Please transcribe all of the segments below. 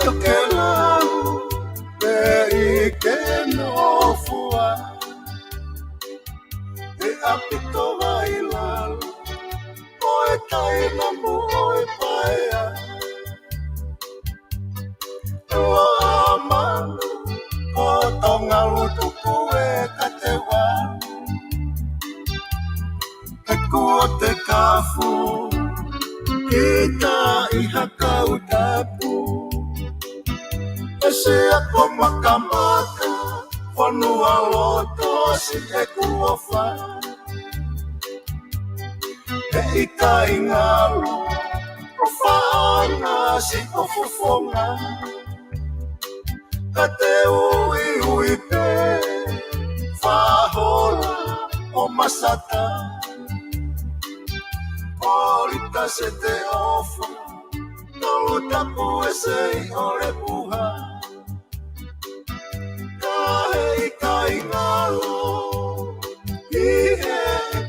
Tokelau pe ikenofua e apito vailalo oe taina mu oe paea o amanu o tonga lutuku e katewa e kua te kafu kita iha kautapu ese ako makamaka whanua loto si e kuofa e ika ingalo profana si ofofonga ka te ui ui pe whahola o masata Orita se te ofa Tolu tapu ese I ore puha Kahe ika ingalo Ihe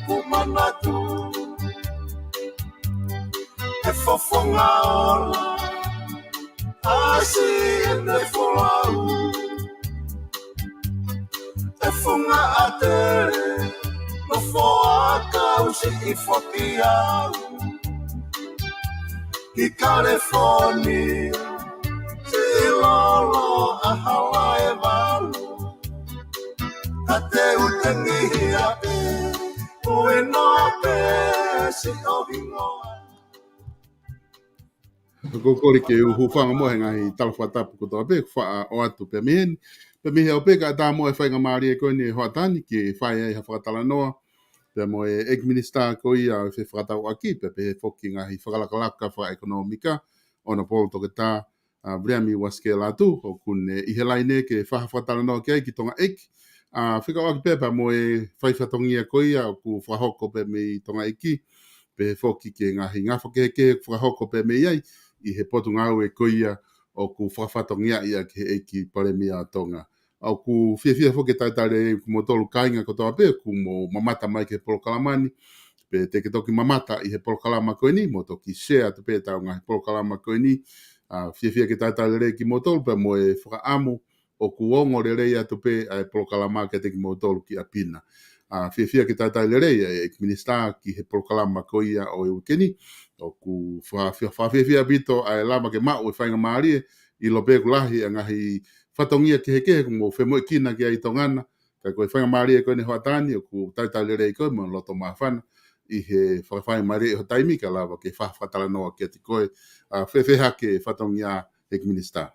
kumanatu E fofonga ola Asi ene folau E funga atere No foa kausi I fokiau I California Si lolo a Hawaii valu A te utengihia e Ui no pe si ohingoa Kokoli ke uhufanga mo ngai talfatapu ko tobe fa o atu pe men pe mi o pe ka ta mo e fa ngamari ko ni hotani ke fa e ha fatala no pe mo e ek minister ko ia fe fata o aki pe foki ngai fa kala fa ekonomika ona pol to ta briami waske la tu o kun I helaine ke fa fatala no ke ki tonga ek fika o pe pa mo e fa fatongia ko ia ku fa hoko pe mi tonga iki pe foki ke ngai ngafo ke fa hoko pe me ai I he potu ngau e koia o ku whawhatongia ia ke eki paremia tonga. Au ku whiawhia whoke taitare ku motolu kainga ko toa pe ku mo mamata mai ke polokalamani pe te ke toki mamata I he polokalama koe ni mo toki share te pe tau ngahi polokalama koe ni whiawhia ke taitare re ki motolu pe mo e whakaamu o ku ongo re reia te pe a polokalama ke te ki motolu ki apina. Whiawhia ke taitare re e minister ki he polokalama koe ia o e ukeni o ku whawhia bito a lama ke mau e whainga maari I lo pe kulahi a ngahi whatongia ke heke mo whemoe kina ki a I tongana ka koe whainga maari e koe ne hoatani o ku taitale koe mo loto mawhana I he whainga maari e ho taimi ka lava ke whawhatala noa ke ti koe whewheha ke whatongia e minister.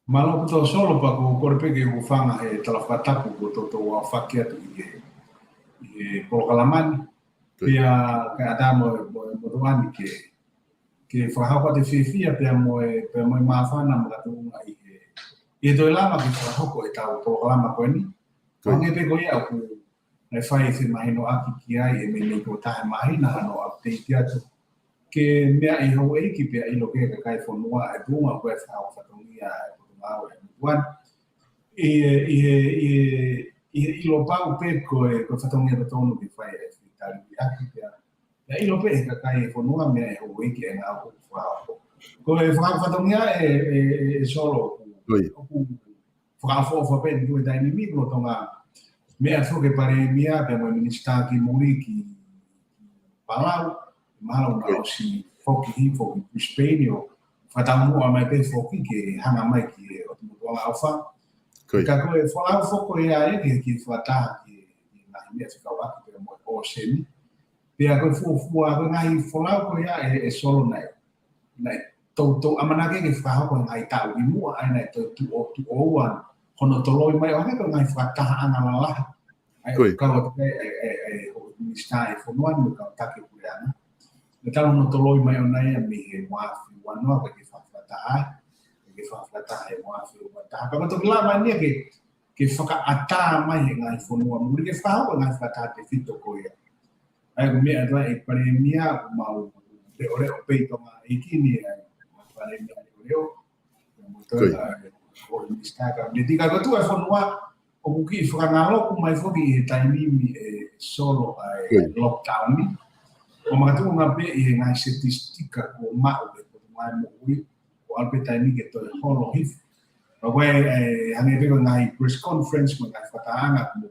Malo puto solo pa ko korpeke ko whanga he talawhatapu ko toto wa whakia tu I polokalamani Pia ka adamo motuani ke whahauka te whiwhia pia moe mawhana mga tunga I he lama ki whahauko e tau polokalama koe ni. Wange pe koe au ku nei whai whi mahino aki ki ai e mei ko tahe mahina ano update atu. Ke mea I hau eiki pia I loke ka kai whanua e bunga koe whahau whatongia e putumau e motuani. I lo pau pe koe whatongia te tonu ki whai e ya ilo pe ka kai fonua me e o wiki e nga ko ko e whatongia e solo ku whakafo pe du e daini mi no tonga me a ke pare mia pe mo minister ki muri ki palau malo na o si foki Spainio whatamu a mai pe foki ke hanga mai ki o tumu tonga alfa ka ko e whalau foko e a e ki whataha ki na mea tika waki pe mo o semi Pia koe fuafua koe ngai wholau koe ia e solo nei. Nei, tau amanake ke whahau koe ngai tau I mua ai nei tu ouan. Hono toloi mai o hei koe ngai whataha ana lalaha. Ai kaua te e minister e whonuan me kau take koe ana. Me tau hono toloi mai o nei a mi he wafi wanoa koe ke whawhataha. Ke whawhataha e wafi o wataha. Kama toki la mai nia ke whakaata mai he ngai whonua. Muri ke whahau koe ngai whataha te whito koe ia. Ai ko mea tua e paremia mau te ore o peito ma ikini ai paremia ore o mo toa o minister ni tika ko tu e fonua o kuki whakangalo ku mai foki e taimimi e solo ai lockdown ni o matu nga pe e ngai statistika ko mau e ko mai mo ui alpe taimi ke to holo hif pa we hange be ngai press conference mo ngai fataanga mo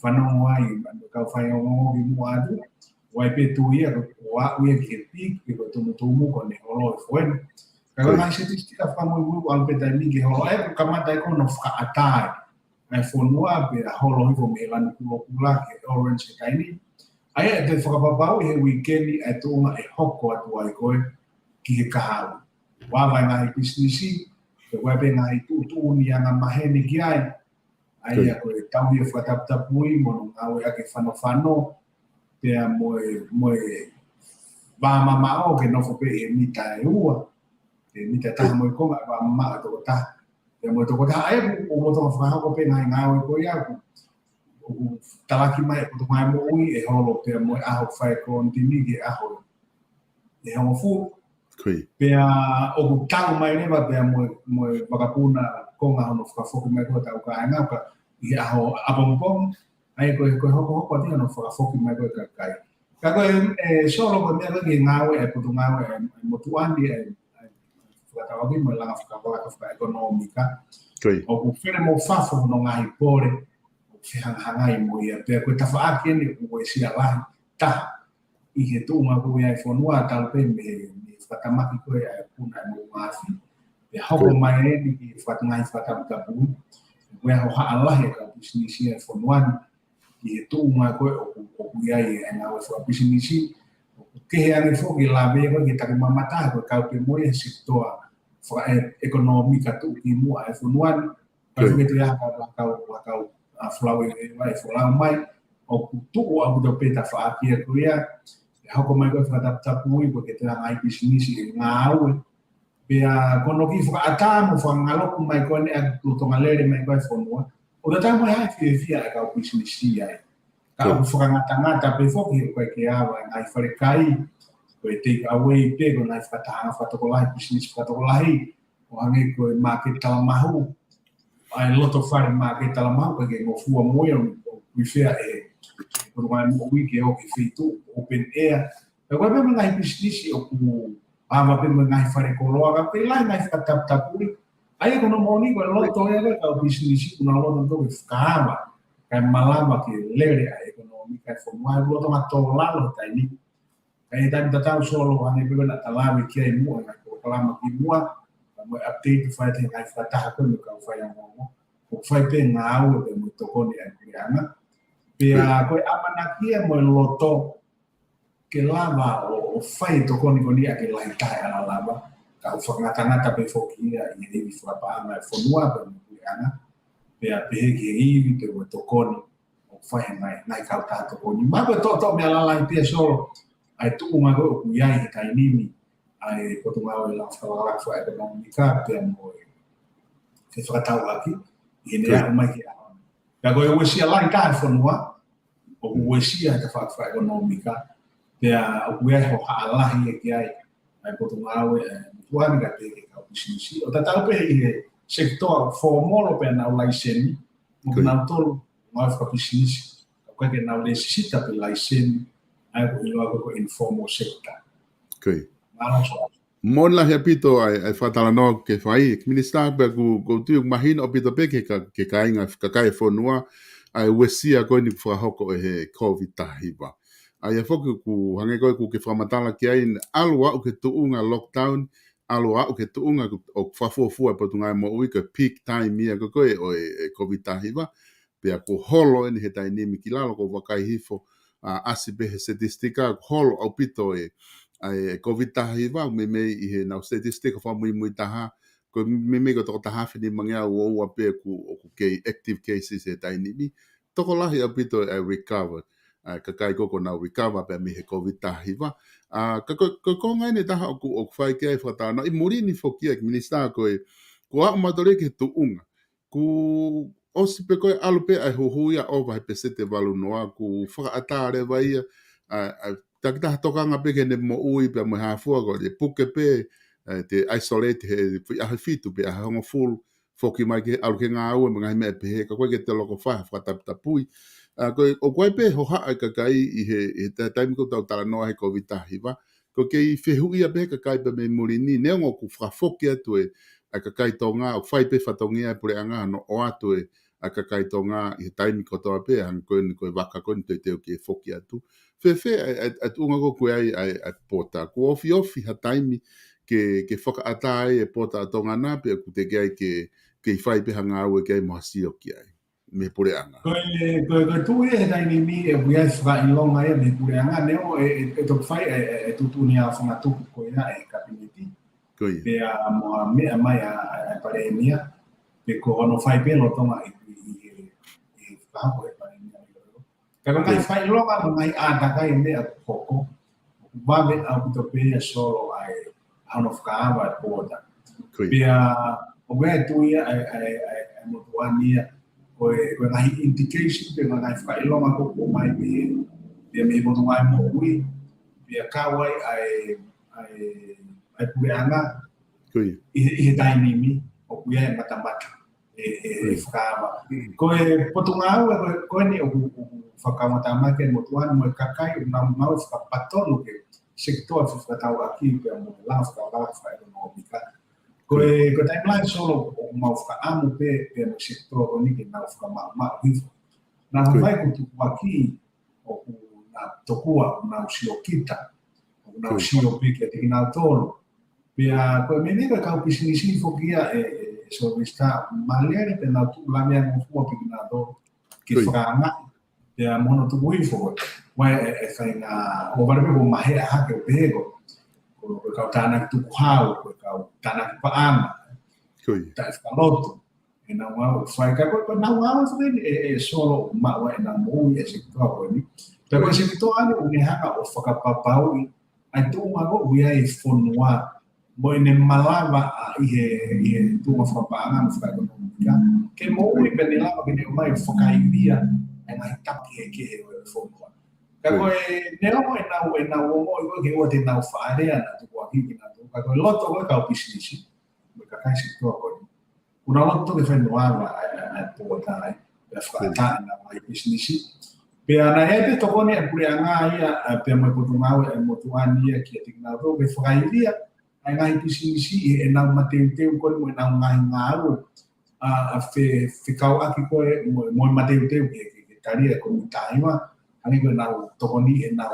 whanongo ai ka whaiongo i mua atu wai pe tu ia wa uia ki pik ke ko tumu ko ne holo i fuen ka ngai statistika whango i wu alpe taimi ke holo e ka mata ko no whaka atai ai fonua pe holo i ko me lanu kula ke orange kaini ai te whakapapau he weekend e tōnga e hoko atu ai koe ki he kahau. Wawai ngā i businessi, te wepe ngā i tūtūni a ngā mahene ki ai. Ai a koe tauhi e whakataputapui, mono ngā ue ake whano, pea moe wāmama o ke nofo pe e mita e ua. Te mita taha moe konga, wāmama a toko taha. Pea moe toko taha, e o motonga whakahoko pe ngā ue koe aku. Talaki mai ko mai mo ui e holo pe mo aho fai ko ntimi ke aho e ho fu pe o ku tau mai ne ba pe mo bakapuna ko nga no fa fo mai ko ta ka nga ka i aho abompong ai ko ho ti no fa fo mai ko ka kai ka ko solo ko me ko nga we e ko nga we mo tu andi e fa ta wa mo la fa economica o ku fere mo fa fo no nga i pore hangai mo ia pe ko ta fa ke ni ko e sia la ta i he tu ma ko ia fonua tal pe me fa ta ma ko ia puna mo ma fi pe ha ko mai ni ki fa ta ngai fa ta ta pu ko ia ho ha Allah ya ka business ia fonua i he tu ma ko ko ia e na wa fa business ke he ani fo ki la be ko ki ta ma mata ko ka pe mo ia sector fa economica tu ki mo ai fonua ka ke te ya ka flawe vai fola mai o tu o abu do peta fa kia kuia ha ko mai ko fa ta pui porque te ngai business e ngau pe a kono ki fa ata mo fa ngalo ku mai ko ne tu to ngalere mai ko fo no o ta mo ha fi ka business ai ka fa ngata pe fo ki ko ke ava ngai fa kai ko take away pe ko ngai fa ta fa to ko lai business fa to ko lai o hangi ko market ta mahu ai loto fare ma ke tala ma ko ke mo fu mo yo mi fea e ko ma mo wi ke o ke fitu open air e ko be ngai business o ku ama pe ngai fare ko lo aga pe lai ngai fa tap tap ui ai ko no mo ni ko loto e ka business ku na lo do ke kama ka malama ke lere a economica fo mo ai loto ma to la lo tai ni ai ta ta solo ane be na tala mi ke mo na ko kalama ki mo mo update fai te ngai fa ta ko no ka fai ngo o fai pe ngau e mo to ko ni ana pe a ko amana kia mo loto ke lava o fai to ko ni a ke lai ta ala lava ka fa ngata ngata pe fo ki a i ni fa pa na fo noa pe ni ana pe a pe ke i pe mo to ko ni o fai nai ka ta to ko ni ma pe to me ala lai pe solo ai tu ma go ku ya i ka ni ai ko tu mau la fa economica pe mo se fa ta wa ki e ne a mai ki ka go e sia la ka fo noa o we sia ta fa economica pe a ku e ho ala hi ki ai ko tu mau e tu ani ka pe ka business o ta pe e sector formal pe na license mo na tolo ma fa business ko ke na necessita pe license ai ko informal sector Mon la hepito ai fatala no ke fai minister be ku tu mahin opito pe ke kainga ka kai fonua ai wesia ko ni fa hoko e covid tahiba ai foku ku hange ko ku ke famatala ki ai alwa o ke tuunga lockdown alwa o ke tuunga o fa fu e potunga mo ui ke peak time ia ko e covid tahiba pe ko holo ni he tai ni mikilalo ko wakai hifo asibe he statistika holo opito ai covid tahiva me i he na statistic fa muy taha ko me ko to taha fini manga o pe ku ke active cases e taini mi to ko la hi apito I recovered ka kai ko na recover pe me he covid tahiva ko ngai ne taha ku fai ke fa ta na i muri ni foki ek minister ko a matore ke tu unga ku o si pe ko alupe ai ho ya over pe sete valu noa ku fa atare vai ta toka nga pe ne mo ui pe mo ha fu go de puke pe te isolate he a fitu pe a ngo full foki mai ke al ke nga au nga me pe ka ko ke te loko fa ta pui ko o ko pe ho ha ka kai i he ta time ko ta no he covid ta hiva ko ko ke fehu ia be ka kai pe me mulini ne ngo ku frafoki atu e a ka kai tonga o fai pe fatongia pure anga no o atu e a ka kai tonga I taimi ko toa pe han ko waka ko te te o ke foki atu fe at unga ko ku ai pota ku ofi ha taimi ke whaka ata e pota tonga na pe ku te kai ke fai pe hanga au e ke mahasi o ki ai me pure anga ko tu e dai ni mi e buia fra in longa e me pure anga ne o e to fai e tu ni a fanga tu ko ina e kabineti pe a mo me mai a pare mia pe ko no fai pe lo toma e fa ko e pare mia pero ngai fai longa mo ngai a da kai me a koko va me a to pe solo ai ano fkava pota pe a o me tu ia ai mo tu ania ko ngai indication pe ngai fai longa ko mai pe me mo ngai mo ui pe ka wai ai pure anga I tainimi o kuia matamata e whakaama. Ko e potungau ko ni o whakamata ke motuan mo kakai na mau whakapatonu ke sektor whakatau aki pe mo la whakawaka no mika. Ko timeline solo o mau whakaamu pe mo sektor o ni ke na whakamama wifo. Na vai ko tu aki o na tokua na usio kita na usio pe ke tina tolo. Pia ko me nega ka pisini fokia so vista malere pe na tu la mia mo fu opinado que franga pia mono tu wifo wa e na o varbe ko mahe ha ke pego ko ka tana tu hau ko ka tana pa ama ta scaloto e na wa fai ka ko na wa solo ma wa na mo e se ko ni pero se to ani un ha o faka papau ai tu ma go wi ai fonwa mo ne malava I tu whakapanga mo whakaekonomika ke mo ui pene lava ke ne mai whakaibia e ngai taki ke he o whonua ka koe ne omo e nau omo I ke ua te nau whaarea na tuku a hiki na tuku ka koe loto koe ka o pisinisi mo ka kaisi tua koe una loto ke whenuava ai pōta ai e whakaata na mai pisinisi pe ana e pe tokone e pure anga ia pe mo potungau e motuani ia ki atik na tuku ke whakaibia ai ngai pisinisi e na mateu ko mo na ngai ngaru a fe kau aki ko mo mateu ke tari ko taima ani ko na tokoni e na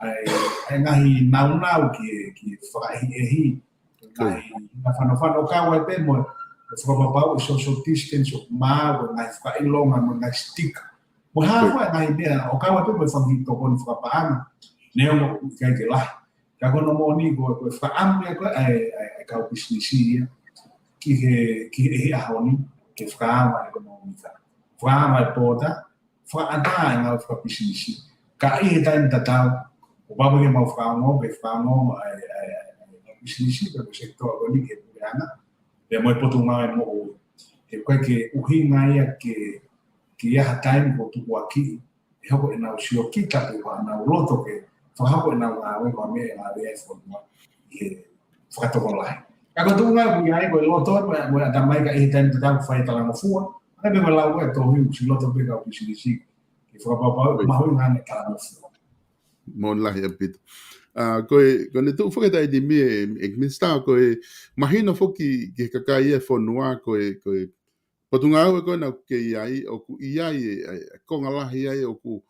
ai ngai na ki fai hi ngai na fano ka wa pe mo fo ba social distance ma wa ngai fa longa mo ngai stick mo ha wa ngai be o ka wa pe mo fa ki tokoni fa pa ne mo kai ke la ka kono mo ni ko fa amia ko ai ka pisnisia ki he ahoni ke fa economica fa pota fa ata nga fa pisnisi ka I ta tata o ba mo mo fa mo ai pisnisi ko sector ni ke ana e mo poto mai mo e ko ke uhinga ia ke ia time ko tu aki e ho na usio kita pe na loto ke whakako na ngawe ko me na re fonua e whakato ko lai ka ko tunga bu ai ko loto mo ada mai ka I tan ta fai tala no fu ka be la ko to hu si loto be ka pisisi ke whakapa ma hu nga ne tala no fu mon la ya pit ko ne tu whakata I di mi e minsta ko mahino foki ke kakai e fonua ko patunga ko na ke ai o ku ai ko ngalahi ai o ku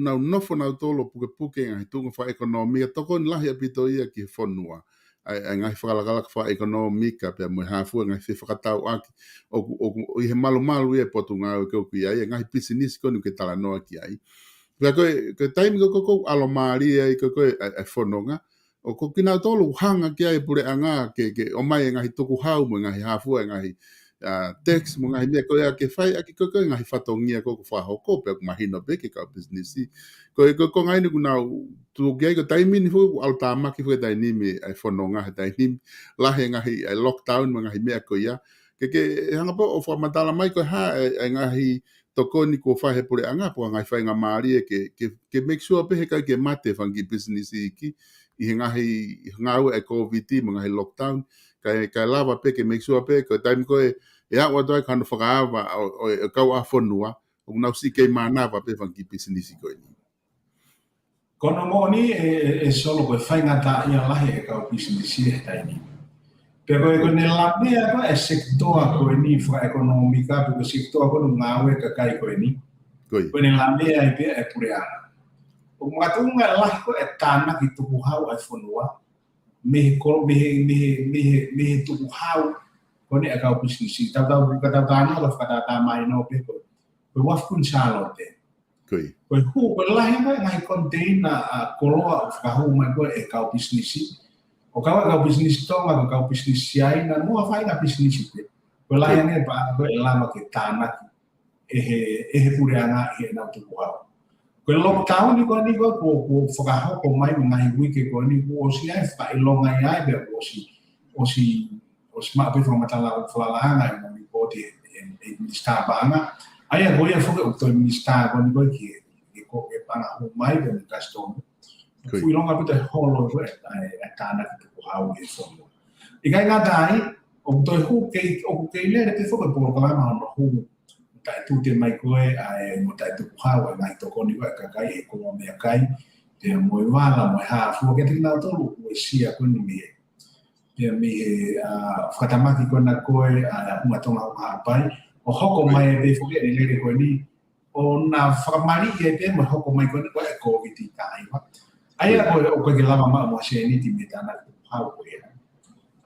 na nofo na tolo puke ngai tunga fa ekonomia toko lahi apito ia ki fonua ai ngai whakalakala fa ekonomika pe mo hafu ngai whakatau aki o I he malu e potunga o ki ai ngai business ko ni ke tala noa ki ai pe ko time ko alomari ai ko fononga o ko kina tolo hanga ki ai pure anga ke o mai ngai toku hau mo ngai hafu ngai text mo ngai ko ya ke fai aki ko ngai fatongia ko fa hoko pe mahino be ke ka business ko ngai ni kuna tu ge ko time ni fu alta ma ki fu dai ni me ai fononga dai ni la he ngai lockdown mo ngai me ko ya ke hanga po o fa matala mai ko ha ngai to ko ni ko fa he pure anga po ngai fai nga mari ke make sure pe he ka ke mate fangi business ki I ngau e covid mo ngai lockdown ka lava pe ke make sure pe ko time ko e wa doi kan whakaava o kau a whanua o nau si kei mana wa pe whanki business ko ni Kono mo ni solo ko fai ngata ia lahi ka business e taini. Pero ko ne lape ko sector ko ni fra economica porque sector ko ngawe ka kai ko ni. Ko ne lape ai pe e pureana. O ngatunga lahi ko etana ki tu hau ai fonua. Me tu hau ko ne ka business ta ka ta na ka ta mai no pe ko wa kun chalote. Koe hu ko lahi mai ngai container koloa ka hu mai ko e ka business o ka business tonga ka business ai na mo fai na business pe ko lahi ne ba ko e lama ke tana e pureanga e na tu ko ko lockdown ni ko foka ho ko mai ngai wiki ko ni ko si ai fa e longa ai be o si ma pe from matala flala ngai mo ko e sta banga Aya goia foka o toi ministar ko ni ko ki ko e pana o mai de custom. Fui longa puta holo ko e tana ki ko hau e fono. I kai ngata o toi hu ke o ke le te foka po ko ma no hu ta tu te mai ko e mo ta tu hau e mai to ko ni ko ka kai e ko me kai te mo wala mo ha fu ke te na to lu ko sia ko ni me. Te me fatamaki ko na ko e uma tonga ha pai o hoko mai e fuke e lere koe ni o na whakamari e pe mo hoko mai koe ni koe e COVID i tai wa. Aia koe o koe ke lama maa mo se ni ti me tana ku hau koe e.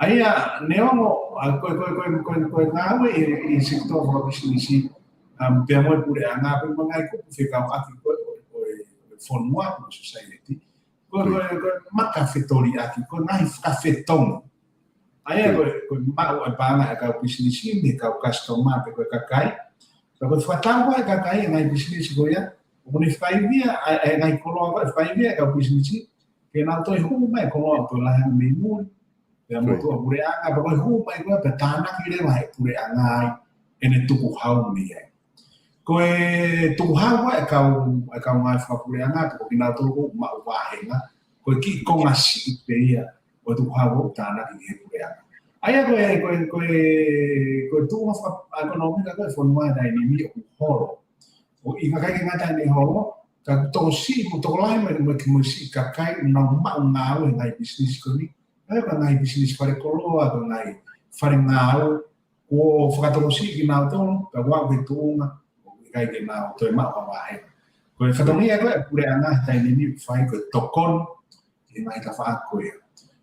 Aia neongo koe ngawe i sector wa business pe mo e pure a ngā pe mo ngai kupu whikau aki koe whonua mo society. Koe maka whetori aki koe ngai whakawhetongo. Aia ko mau e panga e ka business ni ka customer pe ko kakai. Ko fatangwa e kakai ngai business ko ya. O ni faivia e ngai kolo ko faivia ka business ke na to hu mai ko to la me mu. Ya mo to pure anga ko hu mai ko pe tana ki le mai pure anga ene tuku hau mi e. Ko e tuku hau e ka ngai fa pure anga ko kina to ko ma wa henga. Ko ki ko ngasi pe ya. O tu hau tana ki he pure anga. Aia koe tūma economica koe whanua dai ni mi o horo. O i ka kai ngata ni horo, ka toko si, mo toko lai mo ki mo si ka kai na mau ngāo e ngai business ko ni. Aia ka ngai business whare koloa, ka ngai whare ngāo, o whakatoko si ki nāo tono, ka wau ke tūnga, o i kai ke nāo toi mau ka wahe. Koe whatongia koe pure anga dai ni mi whai koe tokon, i ngai ka wha koe.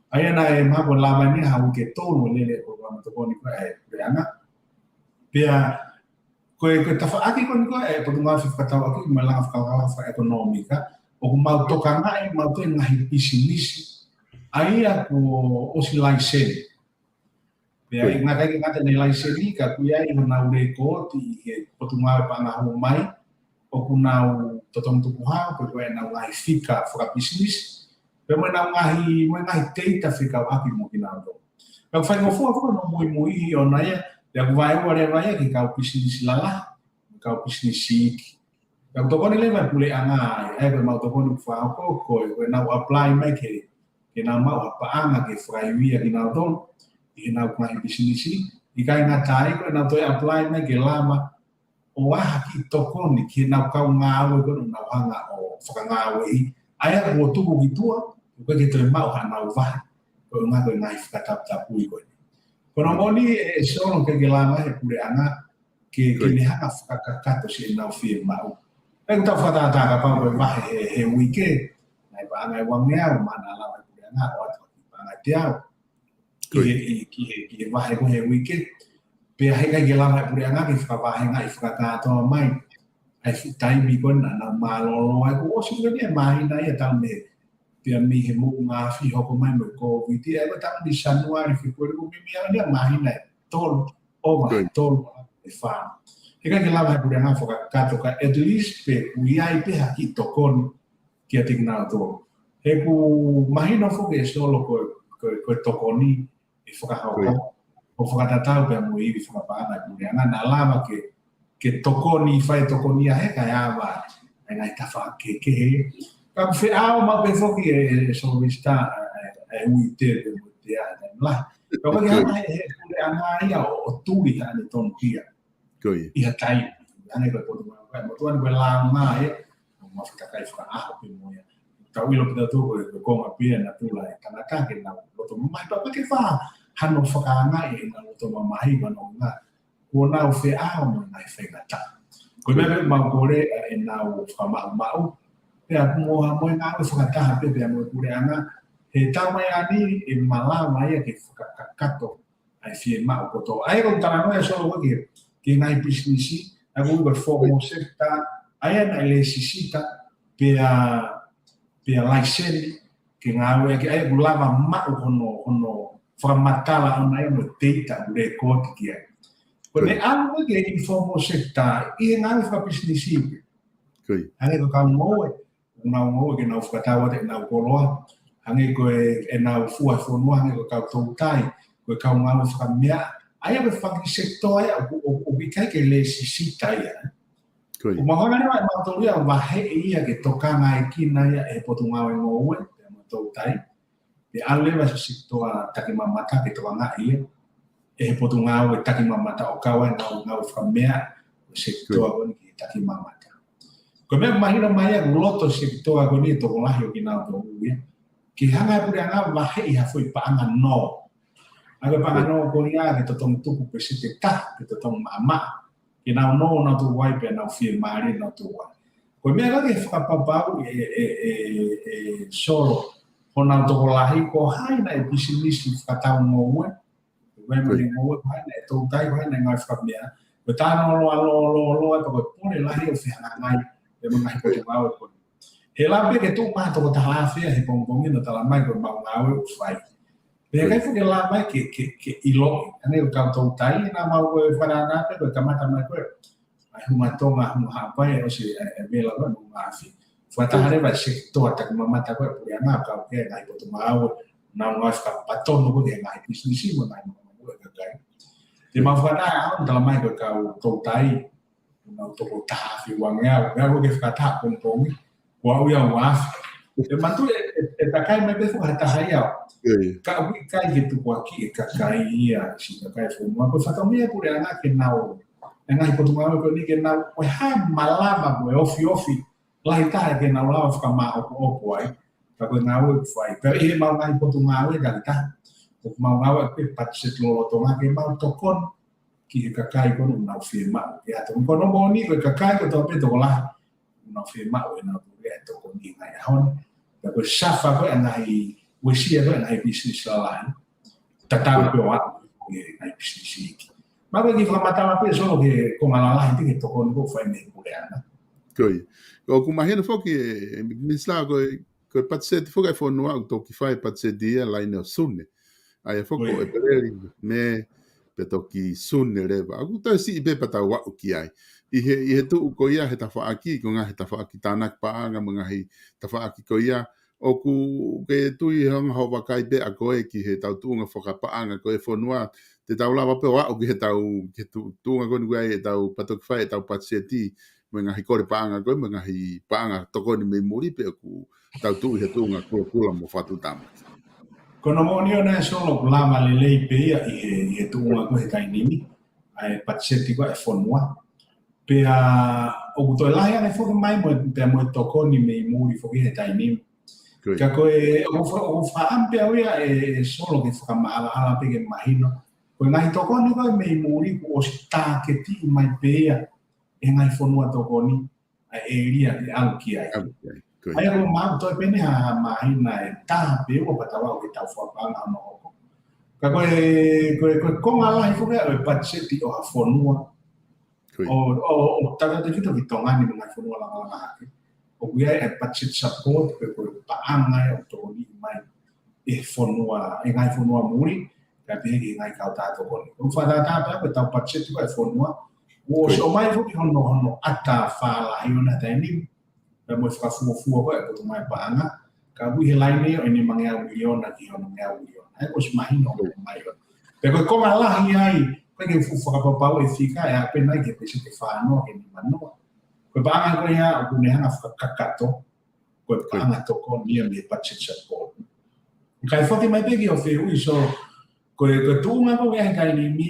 Aia na e mapo lama ni hau ke tonu lele ko ma to ni ko e reanga pia ko tafa aki ko ni ko e po nga fi kata aki malanga fa economica o ma to kanga e ma to nga business aia ko osilai pia nga kai nga te lai ka kuia i na ure ko ti po nga pa nga ho mai o kuna to tom tu ha ko e na nga fika fa business Pero na ngahi teita fica aqui mo kinado. Ka fai mo fo no moi o na ya vai que ka business lala, ka business sik. Ka to ko ni leva pule anga, e ko ma to ko ni fa ko na apply mai ke na ma pa anga ke fai via kinado, e na ngahi business i kai na tai ko na to apply mai ke lama o ki to ko ni ke na ka nga ko na anga o fa nga we. Aya ko tu ko gitua ko ke te mau hana uva ko nga ko ngai tap pui ko kono moni e sono ke lama e pure anga ke ne haka ka si na fi mau e ta fata ka pa ko va he wike nai ba ngai wa mea mana la pure anga o pa na tiao ki va he ko he wike pe he ka lama pure anga ki fa va he ngai fa ka to mai ai tai mi ko na malo ai ko si ne mai na ya ta me pia mi he mo nga fi ho ko mai mo ko viti e ta di januari fi ko mi ni mai na tol e fa e ka lama pure anga fa ka to ka at least pe wi ai pe ha ki to kon ki ating na to he ku mai no fo ke solo ko to koni e fa ka ho o fa ka ta pe mo i fa pa na pure anga na lama ke tokoni fai tokoni he ka ya ba ai ta fa ke ka fe a ma pe fo ki e so vista e uite de mutia la ka ba ya e ana ia o tuli ana ton kia Koi ia tai ana ko to ma mo to an la ma e mo fa ka fa a pe mo ya tau ilo pita tu ko nga pia na tu lai tanaka ke na loto mai pa ke fa hano whakaanga e na loto mai ma no nga ko na o fe a mo na fe ngata ko me ma ko re e na o whama mau pe a mo mo nga o whakata pe pe mo kure anga he tau mai ani e mala mai ke whakakato ai fie ma ko to ai ko tana no e so o ke ngai business a go go formo secta ai na le sisita pe a laiseni ke ngawe ke ai gulava ma ono framatala ona e mo teita le ko ki ai ko ne algo ke informo secta e ngawe fa business Koi. ane ko ka ngoe ke na ufatawa te na koloa ane ko e na ufua fonua ane ko ka toutai ko ka ngawe fa mea ai e fa sector ai o bikai ke le sisita ia o mahona ni ma tolia wa he ia ke tokanga e kina ia e potunga e ngoe e mo toutai e ale va sitoa takimamata ke tokanga ia e potunga e takimamata o kawa na famea sitoa kon ki takimamata ko me mahina mai e loto sitoa kon ni to lahi o kina to ia ki hanga pure anga va he ia foi pa anga no aga pa no ko ia ke totong tuku pesite ta ke totong mama ina no na tu wai pe na fie mari na tu wai ko me ga ke fa pa solo ona to lahi ko hai na business fa ta no we we mo hai na to tai hai na ngai fa me ko ta no lo to ko pone lahi o fi na ngai e mo ngai ko ma ko he la be ke tu pa to ta la fi he pong no ta la mai ko ma ngai fai pe kai fu ke la mai ke ilo ane ka to tai na ma ko fa na pe ko kamata mai ko ai uma tonga uma pai o se me la no ma fi fa ta hare va se to ta ma ta ko ya na ka ke ngai ko to ma na nga fa paton no ke ngai business mo ngai mo ka kai te ma fa na ta mai ko ka to tai na to ko ta fi wa nga ko ke fa ta ko pong wa u ya wa e mantu e ta kai me pe fu ta haia ka kai tu ko ki ka kai ia si ka kai fu mo ko fa ta me pure anga ke nau anga ko tu ma ko ni ke nau o ha malama mo ofi lai ta ke nau la fa ma o ko ai ka ko nau fai pe e ma ngai ko tu ma we da ta ko ma nau pe pat se lo to ma ke ma to kon ki ka kai ko nau firma ya to ko no mo ni ka kai ko to pe to la nau firma o na to ko ni ngai hon ko safa ko ngai we sia ko ngai business la tata ko wa ngai business iki ma ko ki fa mata pe so ke ko ala la hindi to ko ko fa me ko ana Koi. O ku mahina fo ki misla ko patset fo ka fo no to ki fa patset dia la ina sunne ai fo ko e pere me peto ki sunne reva aku ta si be pata wa ki ai i he tu ko ia he ta fa aki ko nga he ta fa aki tanak pa anga mga hi ta fa aki ko ia o ku ke tu i hanga ho wa kai be a ko e ki he tau tu nga fo ka pa anga ko e fo noa te tau lava pe wa o ki he tau ke tu nga ko ni e tau patok fa e tau patseti mga hi kore pa anga ko mga hi pa anga to ko ni me muri pe ku tau tu he tu nga ko kula mo fatu tam kono mo ni ona so lo lama le le pe i he tu nga ko he kai nimi ai patseti ko e fo noa pe a o to la ya ne fo mai mo pe mo to ko ni me muri fo ki he tai nimi ka ko e o fa ampe oia e solo ke fa ma ala pe ke mahino ko ngai to ko ni ko me muri ko sta ke ti mai pe e ngai fo no to ko ni e ria de alki ai ai ko ma to pe ni ha mahina e ta pe o pata wa ke ta fo pa na no ka ko ala fo ke e patseti o fo no o ta te fito ki tonga ni ngai fo no la o ia e patsit support pe ko paanga o to ni mai e fonua e ngai fonua muri ka pe ki ngai ka ta to ko o fa ta pe ta patsit ko e fonua o so mai fu ki no ata fa la iona ta ni pe mo fa fu ko e ko mai paanga ka bu he lai ni o ni mangea miliona ki ono mea miliona e ko mai no mai pe ko la ai pe ki fu fa pa e fika e apena ke pe se te fa no ke ni mano ko banga ko ya ko ne hanga kakato ko banga to ko ni me patsit ko kai foti mai pegi o fe ui so ko tu nga ko ya kai ni mi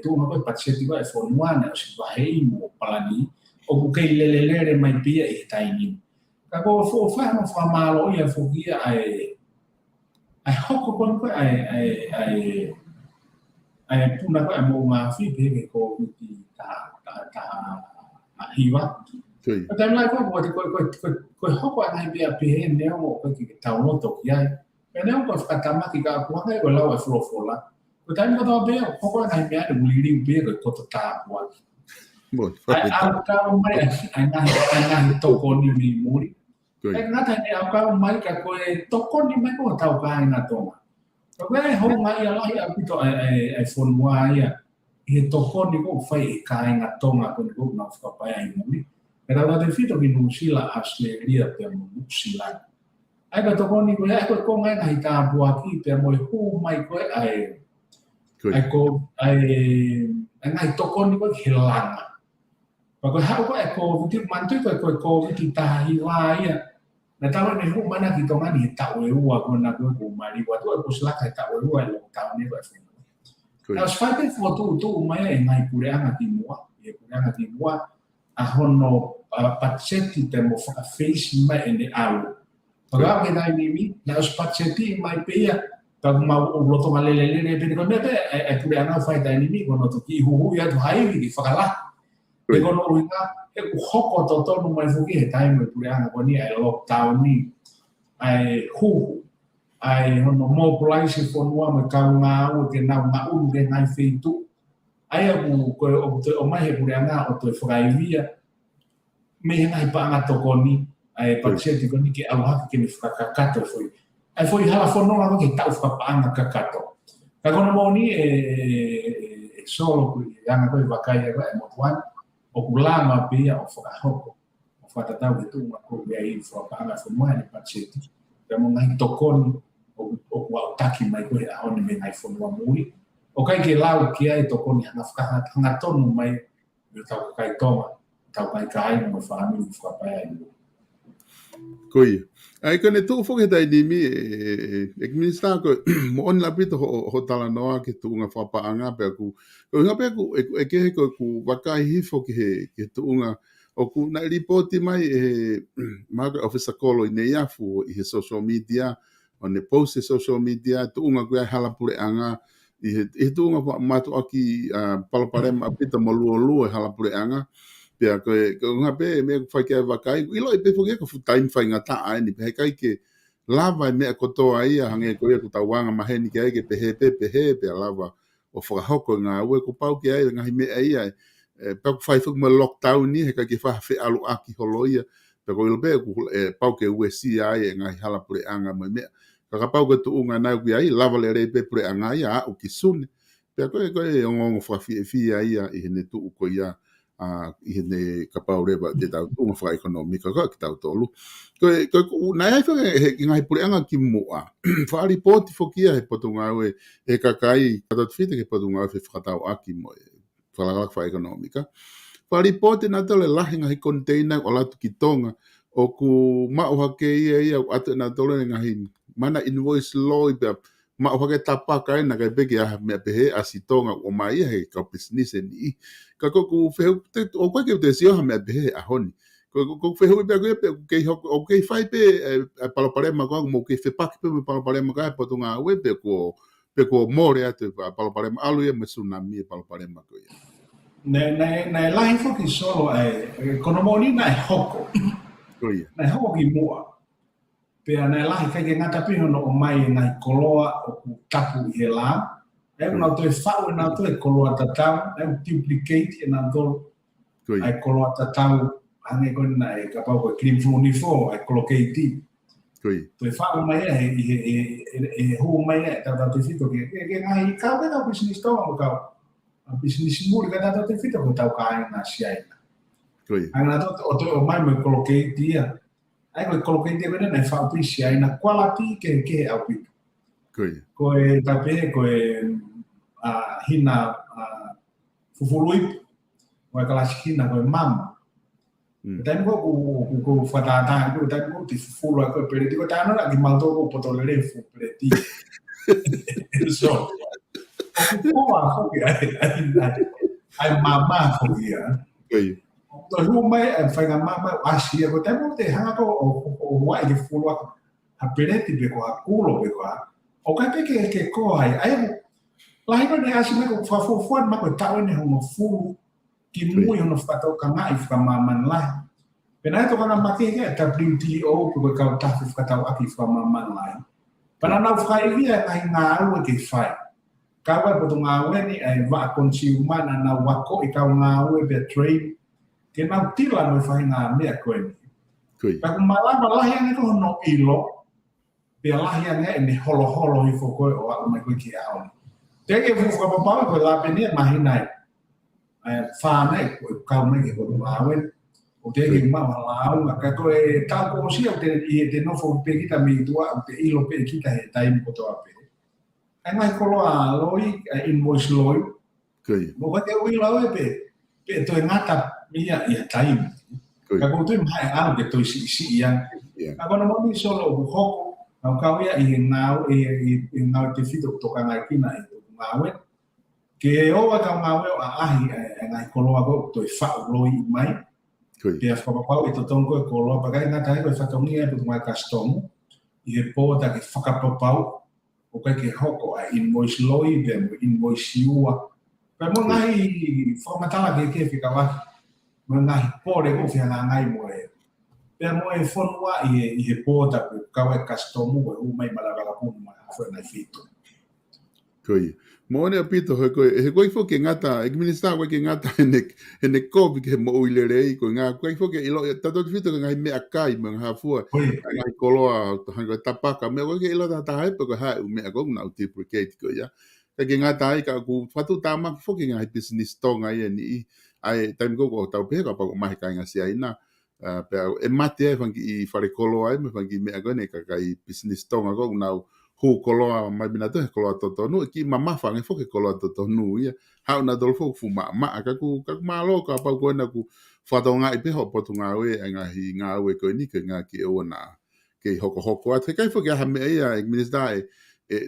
tu nga ko patsit ko e fo nuana o si va hei mo palani o ko ke le mai pia e tai ni Kako fo fa no fa malo ia fo ia ai hoko kon ko ai puna ko mo ma fi pe ko ti ta hiwa Koi. Pero también hay como que hoko ai be pe ne mo ko ki ta no to ya pero ko fa ta ma ki ka ko ha ko la wa flo la ko también ko be hoko ai be de li be ko to ta wa Bon, ai ka mai ai to ko ni muri Koi. ai ngata ni au mai ka ko toko ni mai ko tau ka na toma. Ko ai ho mai ala ia pito ai fon wa ia. I toko ni ko fai ka na toma ko ko na fa pa ai ni. Pero la de fito ki no sila asleria te mo sila. Ai ka toko ni ko ai ko ngai na ita bu aki te mo hu mai ko ai ko ai ngai toko ni ko hilanga. Ko ha ko ti mantu ko ti ta hi wa ia. Na tahu ni hu mana kita ngani tahu ua ko na ko mari wa tu ko sila ka tahu ua lo tahu ni ba fu. Na spate foto tu mai ngai pure anga ti mua, e pure anga ti mua a hono patseti te mo fa face mai ene au. Pagao ke dai ni na patseti mai peia pa ma o loto malele le pe ko mete e pure anga fa dai ni ko no to ki hu ya tu hai ni fa la. Pe ko no uinga e hoko to tonu mai fuki he taime pure anga ko ni ai lockdown ni ai hu ai hono mo polaisi fonua me kaunga o ke na u ke ngai feitu ai abu ko o mai he pure anga o to fraivia me ngai pa anga to koni ai pacienti koni ke au haki ke ni fkakato foi ai foi hala fonua ko ke tau fa pa anga kakato ka kono mo ni solo ku anga ko vakai e mo tuan o kulama pia o whakahoko o whatatau e tūma ko mea i whakahanga whanua ni pacienti ka mo ngai tokoni o kua taki mai koe a honi me ngai whanua mui o kai ke lau ki ai tokoni hanga whakahanga tonu mai me tau kai tonga tau kai kai mo whanami ni whakapai ai Koi. Ai kone tu fo ke dai ni mi e minista ko mo on la pito ho tala noa ke tu nga fa pa anga pe ku nga pe ku e ke ko ku wakai hifo ke tu nga o ku na ripoti mai Margaret Officer Kolo i nei afu i he social media on the post social media tu nga ku hala pure anga i tu nga matu aki palaparema apita mo luo hala pure anga pea ko nga pe me fai ke vakai i lo pe foge ko time fai nga ta ai ni pe kai ke lava me ko to ai hange ko ku tawanga maheni ke ai ke pe pe lava o fo hoko nga we ko pau ke ai nga me ai pe ko fai fo mo lockdown ni he ka ke fa fe alu aki holoia pe ko be ku pau ke USC ai nga hala pure anga me ka pau ko tu nga na ku ai lava le pe pure anga ya o kisune pe ko ngo fa fi ai i ne tu ko ya i ne kapau reba te tau tunga whaka ekonomika ka ki tau tolu. Ko nai ai whaka he ngai pure anga ki mua. Whaari poti whokia he potu ngawe he kakai katot white ke potu ngawe whakatau aki mo whalagalak whaka ekonomika. Whaari poti nā tole lahi ngahi container o latu ki tonga o ku mao hake ia atu nā tole ngahi mana invoice law i pia ma o hake tapa kai na kai peke a mea pehe a si tonga o mai he ka business ni ka ko ku feu o ko ke te sio ha mea pehe a honi ko feu pe ke o ke fai pe palo pare ma ko mo ke fe pak pe palo pare ma ka po tunga we pe ko more ate palo pare ma alu e me tsunami palo pare ma ko na lai fo ki solo ekonomi na hoko na hoko ki mua pea na lahi kai ke ngata piho no o mai ngai koloa o ku tapu i he la. E una to e whau e nā to e koloa tatau, e duplicate e nā to ai koloa tatau, ange koni na e kapau koe krim fluni fo, ai kolo keiti. To e whau mai e hu mai e, tau te fito ke ngai kau ke tau business tonga mo kau. Business muri ka tau te fito ko tau ka ai nā siaina. Ai nā to o mai me kolo keiti ia. Ai ko coloquei de bene na fa pisi ai na quality ke au pi ko e tape ko e hina fufului ko e kala hina ko e mama tai ko fata ta ko tai ko ti fufulu ko per ko ta no la ki malto ko potolere fu preti so ko wa ko ai mama ko ia to hu mai fai nga mama asia ko te mo te hanga ko o wai ke fulwa a pereti be ko a kulo be ko o ka ke ko ai lai ko ne asi me ko fa fo fo ma ko ta ne ho fu ki mu yo no fa to ka mai fa mama lai pena to kana ma ke WTO ko ka ta fa ta aki fa mama lai para na fa via ai nga o ke fai kawa po nga ni ai va consumer na wako ikaw nga be trade ke na tila mo fa nga me ko ni ka mala yang ko no ilo pe la yang ni holo i fo ko o ma ko ki a te ke fu ko pa ko la pe ni ma hinai fa na ko ka me ke ko ma o te ke ma la ka ko ta ko si o te no fo pe ki ta mi tua o te ilo pe ki ta he time ko to pe ai ko a loi invoice loi mo ka te wi loi pe to ngata ia time ka ko tu mai a ke to si yang ka ko no mi solo bu hoko ka ia i ngau te fito to ka ngai kina i ngau ke o ka ngau a ai ngai ko lo ko to fa loi mai ke fa pa i to tongo ko lo pa ka ngata ko fa tongi e pu mai custom i po ta ke fa ka pa o kai ke hoko a invoice loi be invoice iua pe mo ngai formatala ke fika wa mo ngai pore ko fia ngai mo pe mo e fonua i po ta ka wa custom o mai malava ko ma fo na fito koi mo ne apito ko fo ke ngata administra ko ke ngata ene ko ke mo ile rei ko nga ko fo ke ilo ta to fito ngai me akai mo ha fu ngai koloa to hanga tapaka me ko ke ilo ta hai ko ha me ko na duplicate ko ya ke ngata ai ka ku fatu tama fo ke ngai business to ngai ni ai time ko ta pe ka pa mai ka nga si ai na pe e mate fangi i fare koloa me fangi me ko ne ka kai business to nga ko na hu koloa mai bina to koloa to no ki mama fa nge foke koloa to no ia ha na dol fo fu ma ka ku ma lo ka pa ko na ku fa to nga i pe ho po tu nga we nga we ko ni ke nga ki o na ke hoko at kai fo ke ha me ia minister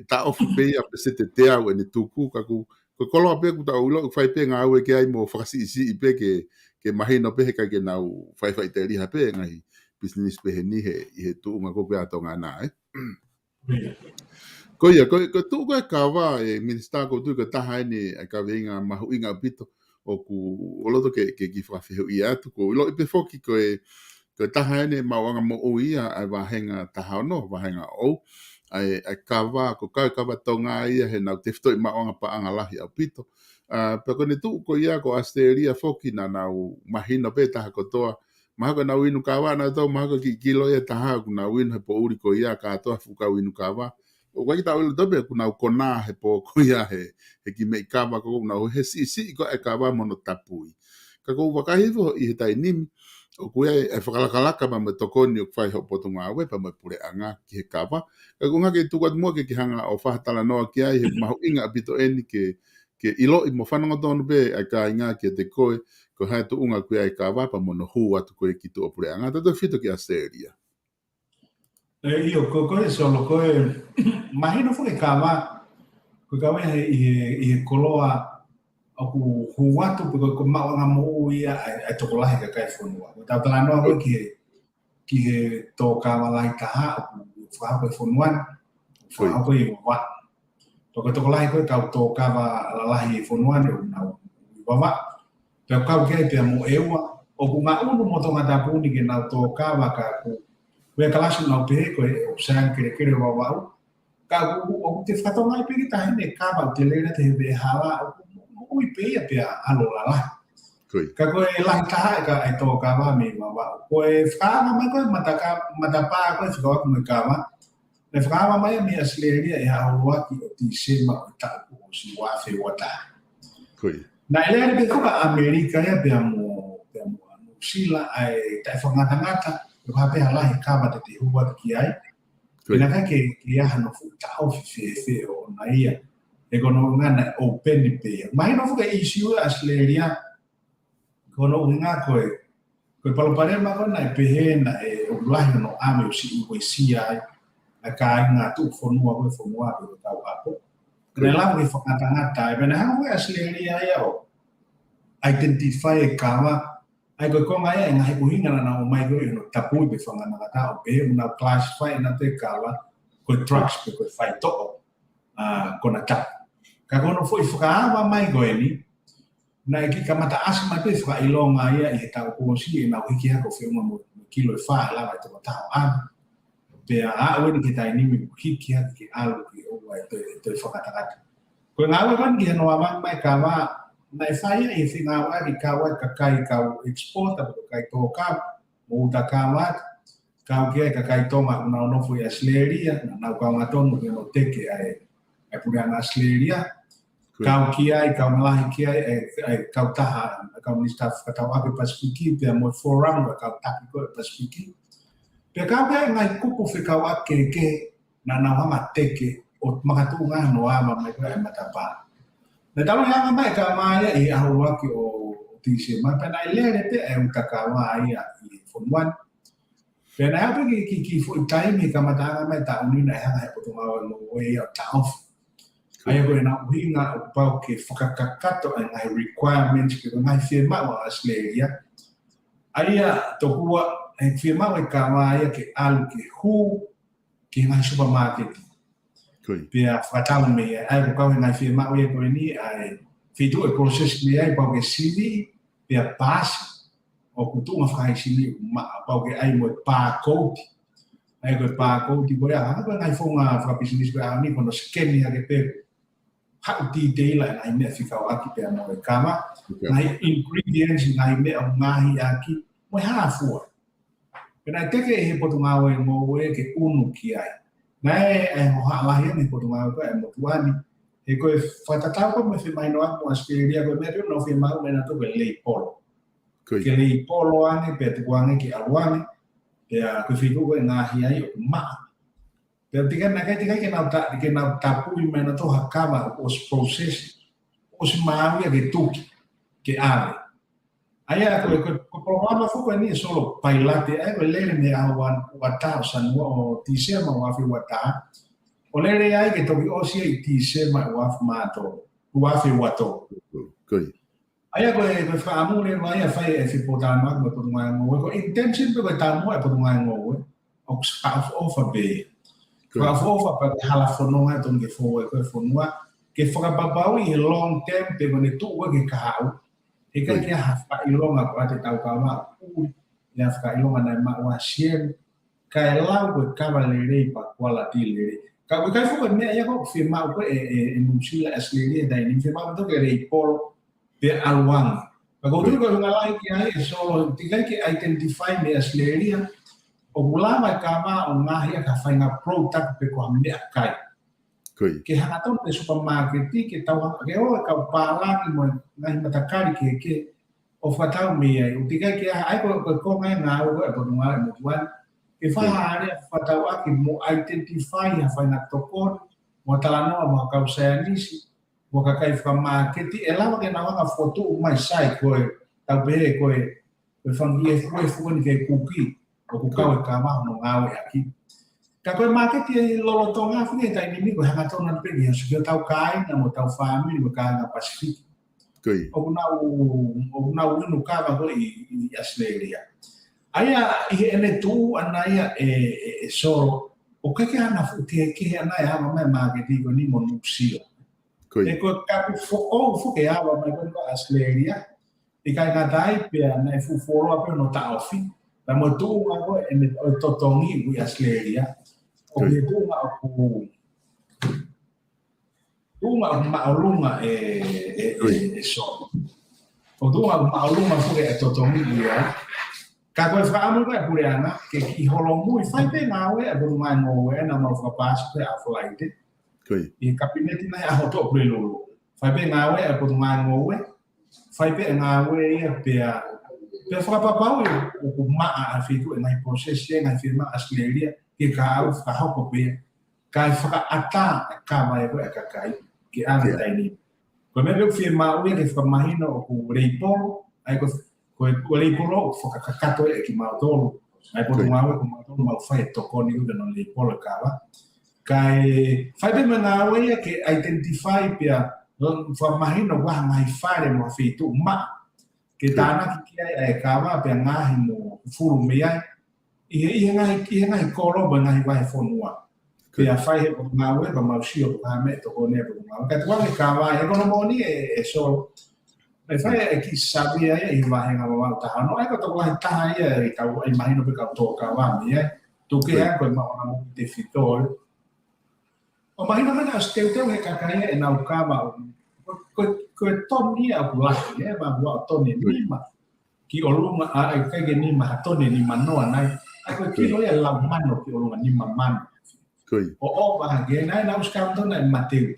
ta of pe ia pe se te a we ni tu ku ka ku ko koloa pe ku ta ulo fa pe nga we ke ai mo fa si pe ke mahino pe ka ke na fa te ri ha pe nga business pe ni he tu nga ko pe ato nga na ko tu ko kawa minister ko tu ko taha ni ka venga mahu inga pito o ku o lo ke ki fa fe ia tu ko lo pe foki ko taha ni mawanga mo o ia ai va henga taha no va henga o ai kawa ko kawa tonga ia he na te fto mawanga pa anga lahi a pito pe ko ni tu ko ia ko asteria foki na mahino pe taha ko toa maha na winu kawa na to maha ki kilo ya taha kuna winu he po uri ko ia ka to fuka winu kawa o kai ta wilo dobe kuna kona he po ko ia he ki me kawa ko na he si ko e kawa mono tapui ka ko waka hivo i he tai nimi o ko e whakalakala ma me tokoni o kwai ho potunga awe pa me pure anga ki he kawa ka ko ngake tu kwat mo ke ki hanga o whahatala noa ki ai he mahu inga apito eni ke ilo i mo whananga tonu be a ka inga ki te koe ko hai tu unga ku ai ka wa pa mono hu atu ko ki tu opure anga to fito ki asteria io ko solo ko imagino fu ke kama ko kama i koloa aku hu atu ko ma nga mo ia ai to kola ka kai fonua ta tala no ko ki to kama lai ka aku fa ko fonuan fa ko i wa to kola ko ka to kama la lai fonuan no wa pe ka ke pe mo ewa o ku nga unu mo to nga ta puni ke na to ka wa ka ku we ka lasu na pe ko o san ke wa ka ku o te fa to mai pe ta ne ka ba te le te be hala o i pe pe a lo la ka ko la ka ai to ka ba mi wa ko e fa ma ko mata pa ko ko mo ka ma le fa ma mi asleria e a wa ki ti se ma ta ko si wa fe wa ta na ele ke ko Amerika ya pe mo sila ai ta ngata ko ha pe hala he ka ba te huwa ki ai na ka ke ya no fu ta o fe o na ia e kono ngana open pe mai no fu ke issue asleria kono nga ko palo pare ma ko na pe he na o la no ame o si ko si ai a ka nga tu fonua ko ko ta apo Nella che fa ngata e bene ha we asleria ya o identify kawa ai ko ko ngai ngai ko hinga na o mai ko no tapu be fanga na ta o be una classify na te kala ko drugs pe ko fai to ko na ta ka ko no foi fuka ba mai ko ni na ki kamata asma pe fuka ilonga ia I ta ko si na ko ki ha ko fe mo kilo fa la ba to ta pe a o ni ki ta ni mi ki ha ki alu ki o wa to fuka ta ko na wa kan ki no wa mai ka wa na faya e finga wa ki ka wa ka kai ka export ka kai to ka mo ta ka wa ka ke ka kai to ma na no foi asleria na ka ma to no no te ke ai pura na asleria ka ki ai ka ma ki ai ka ta ka ni staff ka ta wa pe pasifiki pe mo forum ka ta ko pasifiki pe ka ke ngai ku pu fe ka wa ke na ma te ke o ma ka tu nga no wa ma ma ta pa na talo ya mai ka mai e a wa ki o tise ma pa nai le te e un takawa ai a I fonwan pe na pa ki fo tai mi ka mata mai ta uni na ha ha to ma no e a ta off ai ko na winga o pa ke fakakato and I requirements ki ngai firma wa asleria ai a to kuwa e firma wa ka mai ke al ki hu ki ngai supermarket Pia fatalo me ai ko ka na firma o ko ni ai fitu e process ni ai pa ke CV pia pass o ku tu ma fa CV ma pa ke ai mo pa code ai ko pa code ko ya ha ko ngai fo nga fa business ko ani ko no scan ni ke pe ha di dei la ai me fika o aki pe mo e kama nai ingredients nai me o ngai aki mo ha fo Pena teke he po tunga o mo we ke unu ki ai Nai ho hala ni ko tunga ko mo tuani e ko fatata ko me firma no mo Australia ko me no firma me na to le polo ke le polo ani pe tuani ki alwani pe ko fiku ko na hi ai ma pe tika na ke na tapu me na to hakama os process os maavia ke tuki ke ave Aya ko programa fu ni solo pailate ai ko lele me awan wata san wo tise ma wa fi wata o lele ai ke to o si tise ma wa ma to wa fi wato Koi aya ko fa amu le ma ya fa e fi potan ma ko ma ngo ko intention pe ko ta mo e po ma ngo o sa of be ko of pa hala fo no ha ton ke fo ko fo no ke fo ka babau I long term pe ko ne tu wo ke ka E ka kia hafka ilonga ko ate tau kawa ui ia hafka ilonga nai maua siem ka e lau koe kawa le rei pa kuala ti le rei ka koe kai fuka mea ia ko firma koe e nusila asleria dai ni firma koe toke rei polo pe aluanga ka koe tui koe ngalai ki ai e solo tikai ki identify me asleria o mulama kawa o ngahi a ka whainga product pe koa mea kai ke hanaton pe supermarket ke tawa ke o ka palangi mo ngai matakari ke o fatau me ai o tika ke ai ko ngai na o ko ngai mo tuan ke fa hare fatau aki mo identify ha fa na tokon mo talano mo ka usanisi mo ka kai supermarket e la ke na nga foto mai sai ko ta be ko fangi e fu ni ke kuki o ku ka ka ma no ngawe aki Ka koe market e lolo tonga fune tai ni ko hanga tona pe ni su tau kai na mo tau family mo ka na Pacific. O na no ka ba ko I Australia. Aya I ene tu anaya e solo o ka ke ana fu ke ana ya ma market ko ni mo nuksio. E ko ka fu ke ava mai ko Australia. E ka ga dai pe na fu follow up no ta ofi. Pa mo tu ko ene totongi ko Australia. O le tunga ma'alunga so. O tunga ma'alunga fu e totongi ia. Ka koe whaamu ka pureana ke ki holongu I whai pe ngawe e buru mai ngowe na mau whapasi pe a flaite. I kabineti nai a hoto pure lulu. Whai pe ngawe e buru mai ngowe. Whai pe ngawe ia pe a pe whapapau o ku maa a whitu e ngai prosesi e ngai firma Australia ke ka au whahoko pe kai whakaata e ka mai koe ka kai ke ane taini. Koe me peo firma ue ke whakamahino o ku reiporo ai ko reiporo o whakakato e ki mautoro ai po tunga ue ku mautoro mau whai tokoni uke no reiporo kawa. Kai whai pe ngā ue ke identify pia whamahino waha mai whare mo whitu maa ke tana ki ai kawa pe ngahi mo furu me ai i ngai kolo ba ngai vai fonua pe a fai ko ngawe ba mausio ba me to ko ne ba ngawe ka tuan kawa e kono moni e so e fai ki sabia e vai nga ba ta no ai ko to vai ta ai ka ai mai no pe ka to kawa mi ai tu ke ai ko ma mo te fitol o mai na mana steu te ka kai e na ukama ko toni a bua e ba bua toni lima ki olunga ai ka ge ni ma toni ni mano nai ai ko ki lo ya la mano ki olunga ni mamano o ba ge nai na uska to na mateu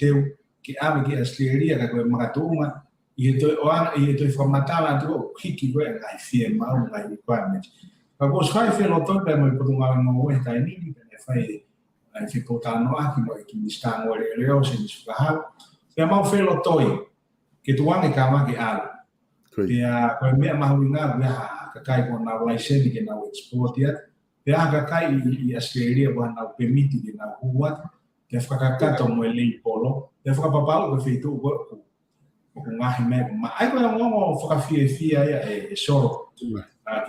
ki ave ki asleria ka ko makatunga i to formatala to hiki ko ai fie ma o ngai requirement ka ko sai fe lo to pe mo ko tunga no e tai ni pe fai ai fi potano aki mo ki mi sta mo le o se su ha pe ma fe lo toi ke tuang e kama ke al pe a ko me ma huinga ka kai ko na license ke na export ya pe a ka kai i Australia ba na permiti ke na huat ke fa ka ka to mo le polo pe fa pa pa ko fe tu ko ngahi me ma ai ko mo fa ka fie ya e so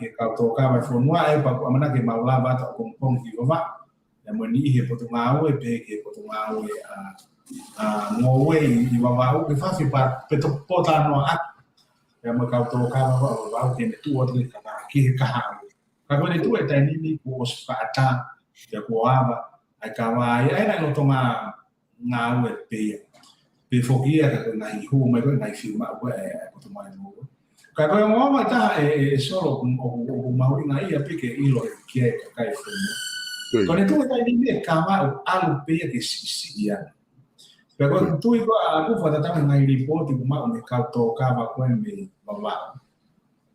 ke ka to ka ba fo no ai pa ko mana ke ma la ba to ko ki va ya moni he Portugal e pe ke Portugal ngowe i wa ke fa pa pe to potano a ya mo ka to ka ba ke tu o te ka ki ka ha ka ko tu e tai ni ko spa ta ya ko ava ai ka wa ai na no toma ngawe pe fo ki ka na i hu me ko na fi ma ko e Portugal mo ka ko mo ta e solo o ma uri na ia pe ke ilo ki ka kai fo con tu tai ni kama alu pe ke si ya pero tu iko aku fa ta ngai report ku ma me ka to ka ba ko me baba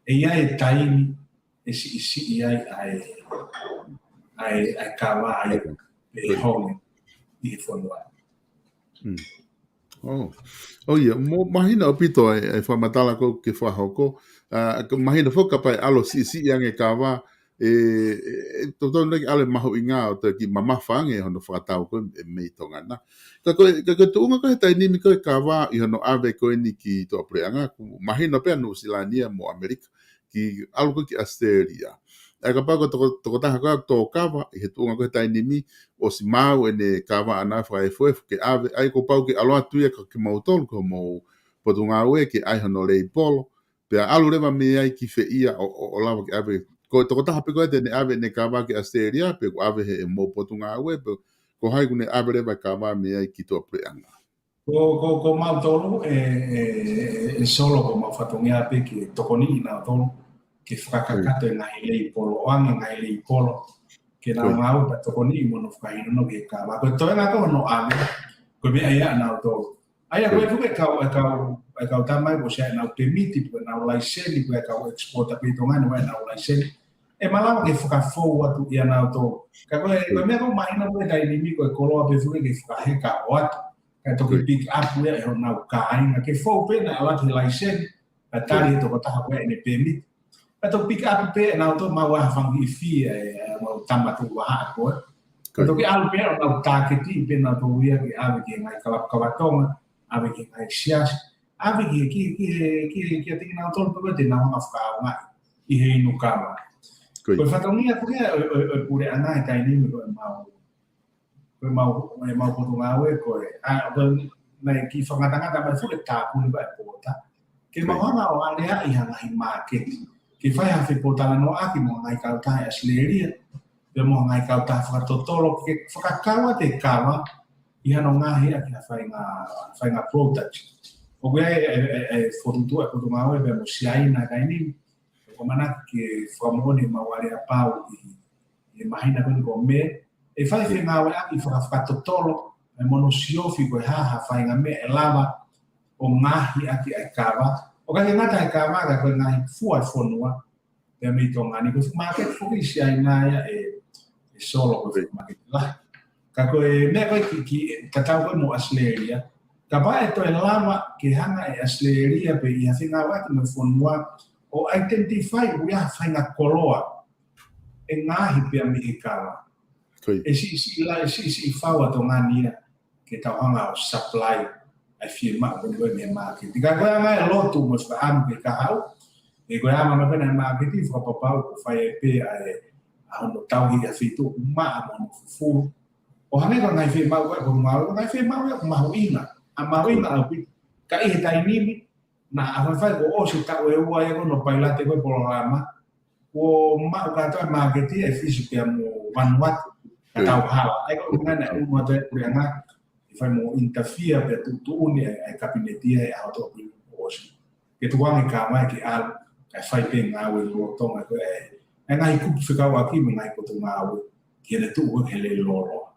e ya e tai e si ai ka ba ai e home di fonwa ia mo mahina opito e fa matala ko ke fa hoko mahina foka pa alo si yang e ka ba to nei ale maho inga o te ki mama fange hono whakatau ko me tonga na ka tu unga ko tai ni mi ko ka wa I hono ave ko ni ki to preanga ku mahino pe no silania mo America ki algo ki Australia e ka pa ko to ta ka to ka wa I tu unga ko tai ni mi o si mau ene ka wa ana fa FF ke ave ai ko pau ki alo atu ka ki mo tol ko mo potunga we ki ai hono le polo pe alu le me ai ki fe ia o lava ki ave ko to ta hape ko te ne ave ne kava ki Australia pe ko ave he mo potunga we pe ko hai ku ne ave le kava me ai ki to preanga ko ma tolu e solo ko ma fatongia pe ki to koni na to ki fraka na ile polo anga na ile polo ke na ma pa to koni mo no fa no ke kava ko to na ko no ave ko me ai na to ai ko fu ke ka ta mai ko se na permiti ko na license ko ka export pe to ngani na license e malama ke fuka fo atu ia na to ka ko me ko mai na ko dai ni ko kolo pe fu ke fuka he ka wat ka to ke pick up we e na ka ai na ke fo pe na ala ke license ka tali to ko ta ko ne permit ka to pick up pe na to ma wa fang I fi mo tamba to wa ko ka to ke al pe na ta ke ti pe na to ia ke ave ke mai ka ka tonga ave ke mai sias ave ki ti na to pe te na ma fa ma I he no ka ko fatongia ko e pure ana tai ni ko mau ko tunga we ko a na ki fangata ba fu ta ku ba pota ke mau nga o ale I hanga I market ki fai ha fe pota no a ki mo ngai ka ta asleria pe mo ngai ka ta fa totolo ke fa ka te kama I no nga hi a ki fai nga product o we e fotu ko tunga we be mo siai na kai ni mana ke famone mawale a pau I imagina ko me e fai fe nga wa I fa totolo e monosio fico ha fai nga me lava o ngahi aki ai kava o ka nga tai kava ka ko ngahi fu ai fonua e me tonga ni ko market fu ki sia ina ya e solo ko market la ka ko me ko ki ka ta ko mo Australia ka ba e to lava ke hanga e Australia pe I nga wa ki me fonua o identify o ia fai nga koloa e ngahi pe Amerikana e si fawa to ngania ke tawanga o supply ai firma ko me market diga ko nga lotu mo fa am ke ka hau e ko ama ma kana marketing fa papa ko fa e pe a no tau hi a fitu ma mo fu o hane ko ngai fe ma ko ngai fe ma a mawina a pi ka i tai ni na a fa ko o si ta o e ko no paila te ko programa o ma ka ta marketing e fisu pe mo manuat ka tau hala ai ko ngana u mo te kurianga fai mo interfere pe tu uni ai kabinetia e auto o si ke tu wang ka mai ki al ai fai pe nga we lo tonga ko e ngai ku fika wa ki ngai ko tu nga we ki le tu o hele loro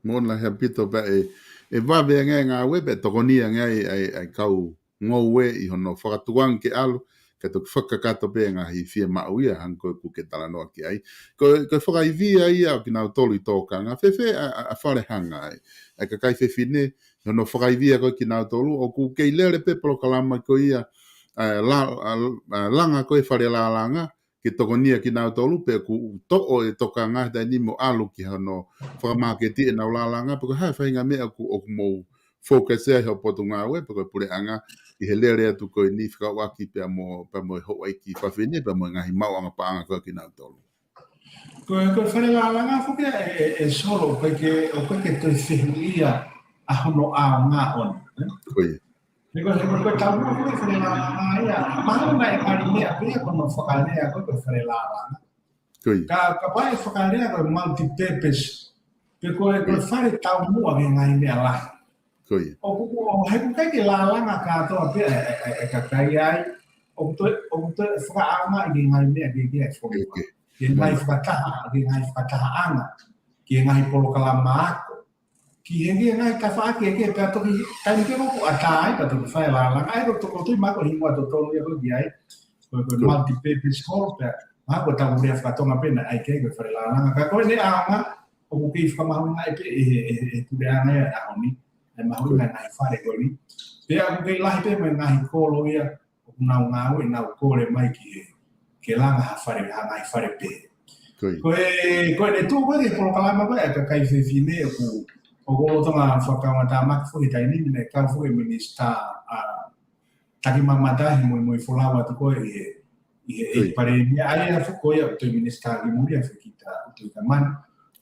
mon la hapito ba e va be nga we be to ni nga ai kau ngo we I hono whakatuang ke alu ka to whakakato pe nga hi fia mauia han ko ku ke tala no ki ai ko whakaivia ia ki nau tolu I tōka nga fefe a whare hanga ai ka kai fefine hono whakaivia ko ki nau tolu o ku kei lere pe polo kalama ko ia langa ko e whare la langa ki tokonia ki nau tolu pe ku to o e toka nga da ni mo alu ki hono whakamaketi e nau la langa pe ko hai whainga mea ku o mo focus e ho potunga we pe ko pure anga I he lere atu ko ni whika waki pe mo ho ai ki whawhine pe mo ngahi mau anga paanga ko ki nau tolu. Ko whare la langa whuke e solo o koe ke toi whihuia a hono a ngā on. Koe. Ko tau mo koe whare la langa ia. Mahalo na e kari mea pia kono whakalea koe whare la langa. Koe. Ka pai whakalea koe multi-purpose. Pe koe whare tau mua ke ngai mea lahi. Koe. O he kai ke la langa katoa pia e kakai ai. O toi whakaama I ngai mea ke kia whonua. Ke ngai whakataha anga. Ke ngai polokalama ako. Ki he ngai kawha ke pia toki kai ke moku atai pa toki whae la langa. Ai toko tui mako hingua to tonu ia koe ai. Koe multi-purpose hall pia. Mako taku rea whakatonga pena ai ke koe whare la langa. Ka koe ne anga. O kei whakamahu ngai pe e ture anga ia ahoni. E mahu ngai whare koni. Pea ku kei lahi pe me ngai kolo ia. O nau ngau e nau kore mai ke langa whare ngai whare pe. Koe ne tū koe ke polokalama koe ka kai whewhine o kolo tonga whakawata maki fuhi tai nini ne kau fuhi minista taki mamatahi moi wholawa tu koe I pare nia ai a fuko ia o tui minista ki muri a whikita o tui kamani.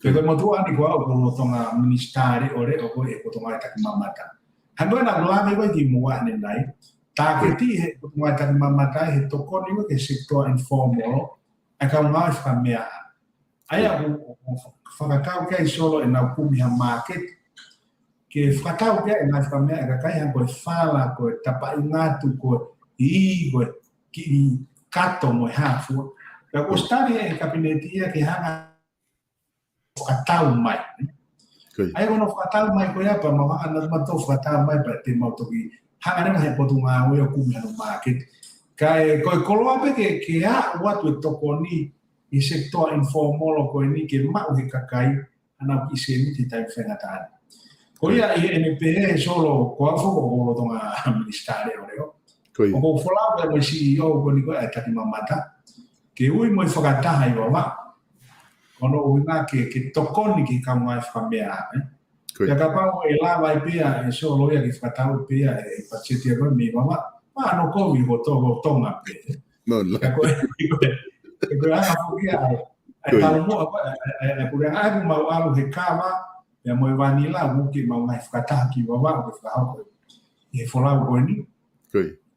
Koe motua ani koa o kolo tonga ministari ore o koe e kotonga taki mamata. Hanoi na ulame koe ki mua ane nai. Tāketi he kotonga taki mamata he tokoni koe ke sektor informal a kau ngā whakamea. Ai a whakakau kei solo e nau kumiha market. Ke whakakau kei e ngā whakamea e kakai han koe whala koe tapa I ngātu koe I koe ki kato mo hafua. Ka ko stari e kabineti ia ke hanga whakatau mai. Ai kono whakatau mai koe apa ma ana mato whakatau mai pa te mautoki hanga renga he potunga oe o kumiha no market. Kai koe koloa pe ke a watu e toko ni I sektor informal o koe ni ke mau he kakai ana ki se miti tai whengatani. Ko ia I NPE solo koa whoko kolo tonga ministare o reo. O ko wholau e moi CEO ko ni koe e taki mamata. Ke ui moi whakataha I wama. Kono ui ngā ke tokoni ki kaunga e whakamea. Ia ka pao e lawa I pia e solo ia ki whakatau pia e pachetia koe mi wama. Ano kovi ko toko tonga pe. Koe anga fukia e talo mua e kure anga mau alu he kawa e moi vanila muki mau ngai whakataha ki wawa o ke whakahau koe. I he wholau koe ni.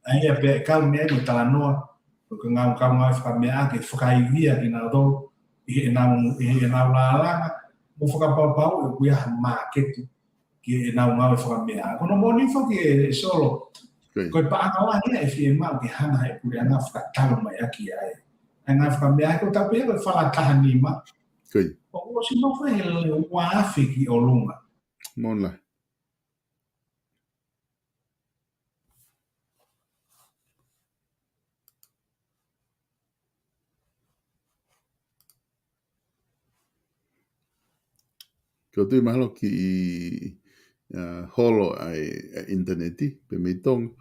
Ai e pe kau mea ko tala noa ko ngau kau ngai whakamea ke whakaivia ki nau tau I nau la langa mo whakapapau e kuia market ki nau ngau whakamea. Kono moni whaki e solo koe paanga wahi e whie mau ki hana e kure anga whakatalo mai aki ai. E ngā whakamea ko tau pia koe whakataha nima. O si mo whae he wāwhi ki o lunga. Mon lai. Ko tui mahalo ki holo ai interneti pe mitong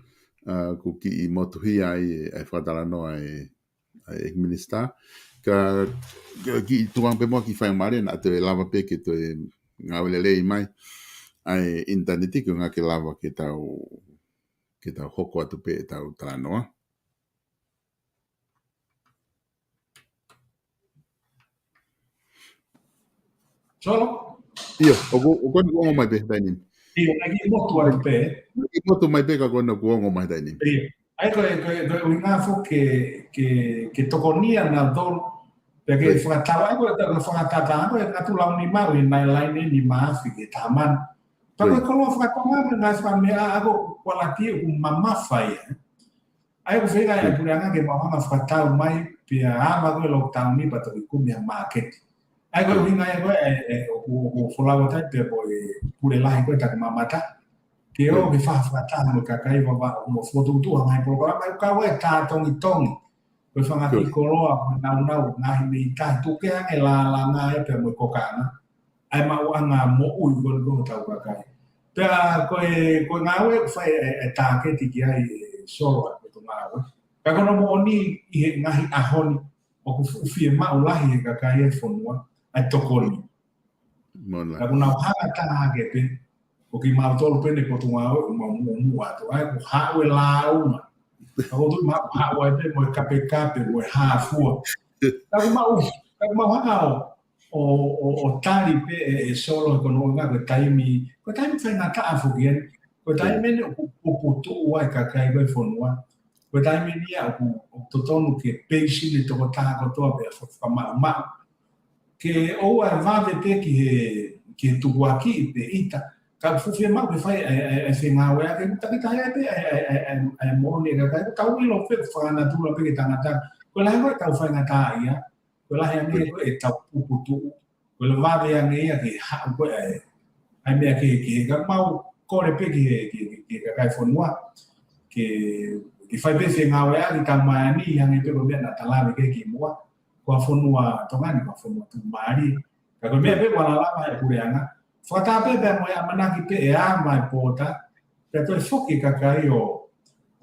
ku ki motuhi ai whakatala no ai minister ka ki tuang pe mo ki whai mare na te lava pe ke to ngawelele mai ai interneti ko nga ke lava ke tau hoko atu pe tau tala noa. Solo Io, o kon mai pe dainin. io lagi motu ai pe. Imo tu mai pe ka kon ko mai dainin. Ai ko una fo que tokonia na dol perché frattava ko frattata ko na tu lau ni mau na lain ni maafi ke taman. Tapi kalau frattava na sa me ako wala ti mama fai. Ai ko fega ai puranga ke mama frattava mai pia ama ko lockdown ni pato ku mi market. Ai ko winga ai ko o follow ta pe ko pure lai ko ta mama ta. Que o me fa frattava mo ka kai va mo foto tu ngai programa ka wa ta tong ko fa ngati ko na ngai ta tu ke ngai la ngai pe mo ko kana ai ma anga mo u go ta ka kai pe ko ngawe fa ta ke ti ki ai solo ko ngawe ka ko no mo ni i ngai ahoni o ku fi ma ulahi ka kai fonwa ai tokoni ka kuna ha ta ke pe o ki mau tolu pene ko tunga o mo ato ai ko ha we la uma ko tu ma ha we pe mo kape we ha fu ka ma ha o tali pe solo ko no nga ko taimi fa na ta afugien ko taimi ne o tu wa ka kai we fonwa ko taimi ni a ko to tonu ke pe shi ni to ta ko to be fa ma ke o va pe ki tu wa ki pe ita ka fufi ma be fai e nga wa ke ta ta pe e mo ni ka ta wi lo fe fa na tu lo pe ta na ta ko la ko ta fa na ta ia ko la ya ni ko e ta pu tu ko la va ya ni ya ke ha ko ai me ke ka ma ko le pe ke ka fo noa ke fai pe fe nga wa ki ta ma ni ya ni pe ko be na ta la ke ki mo ko fo noa to ngani ko fo noa tu mari ka ko me pe wala la ma e pu ya nga Fata pe mo ya manaki pe e a mai pota pe to foki ka kai o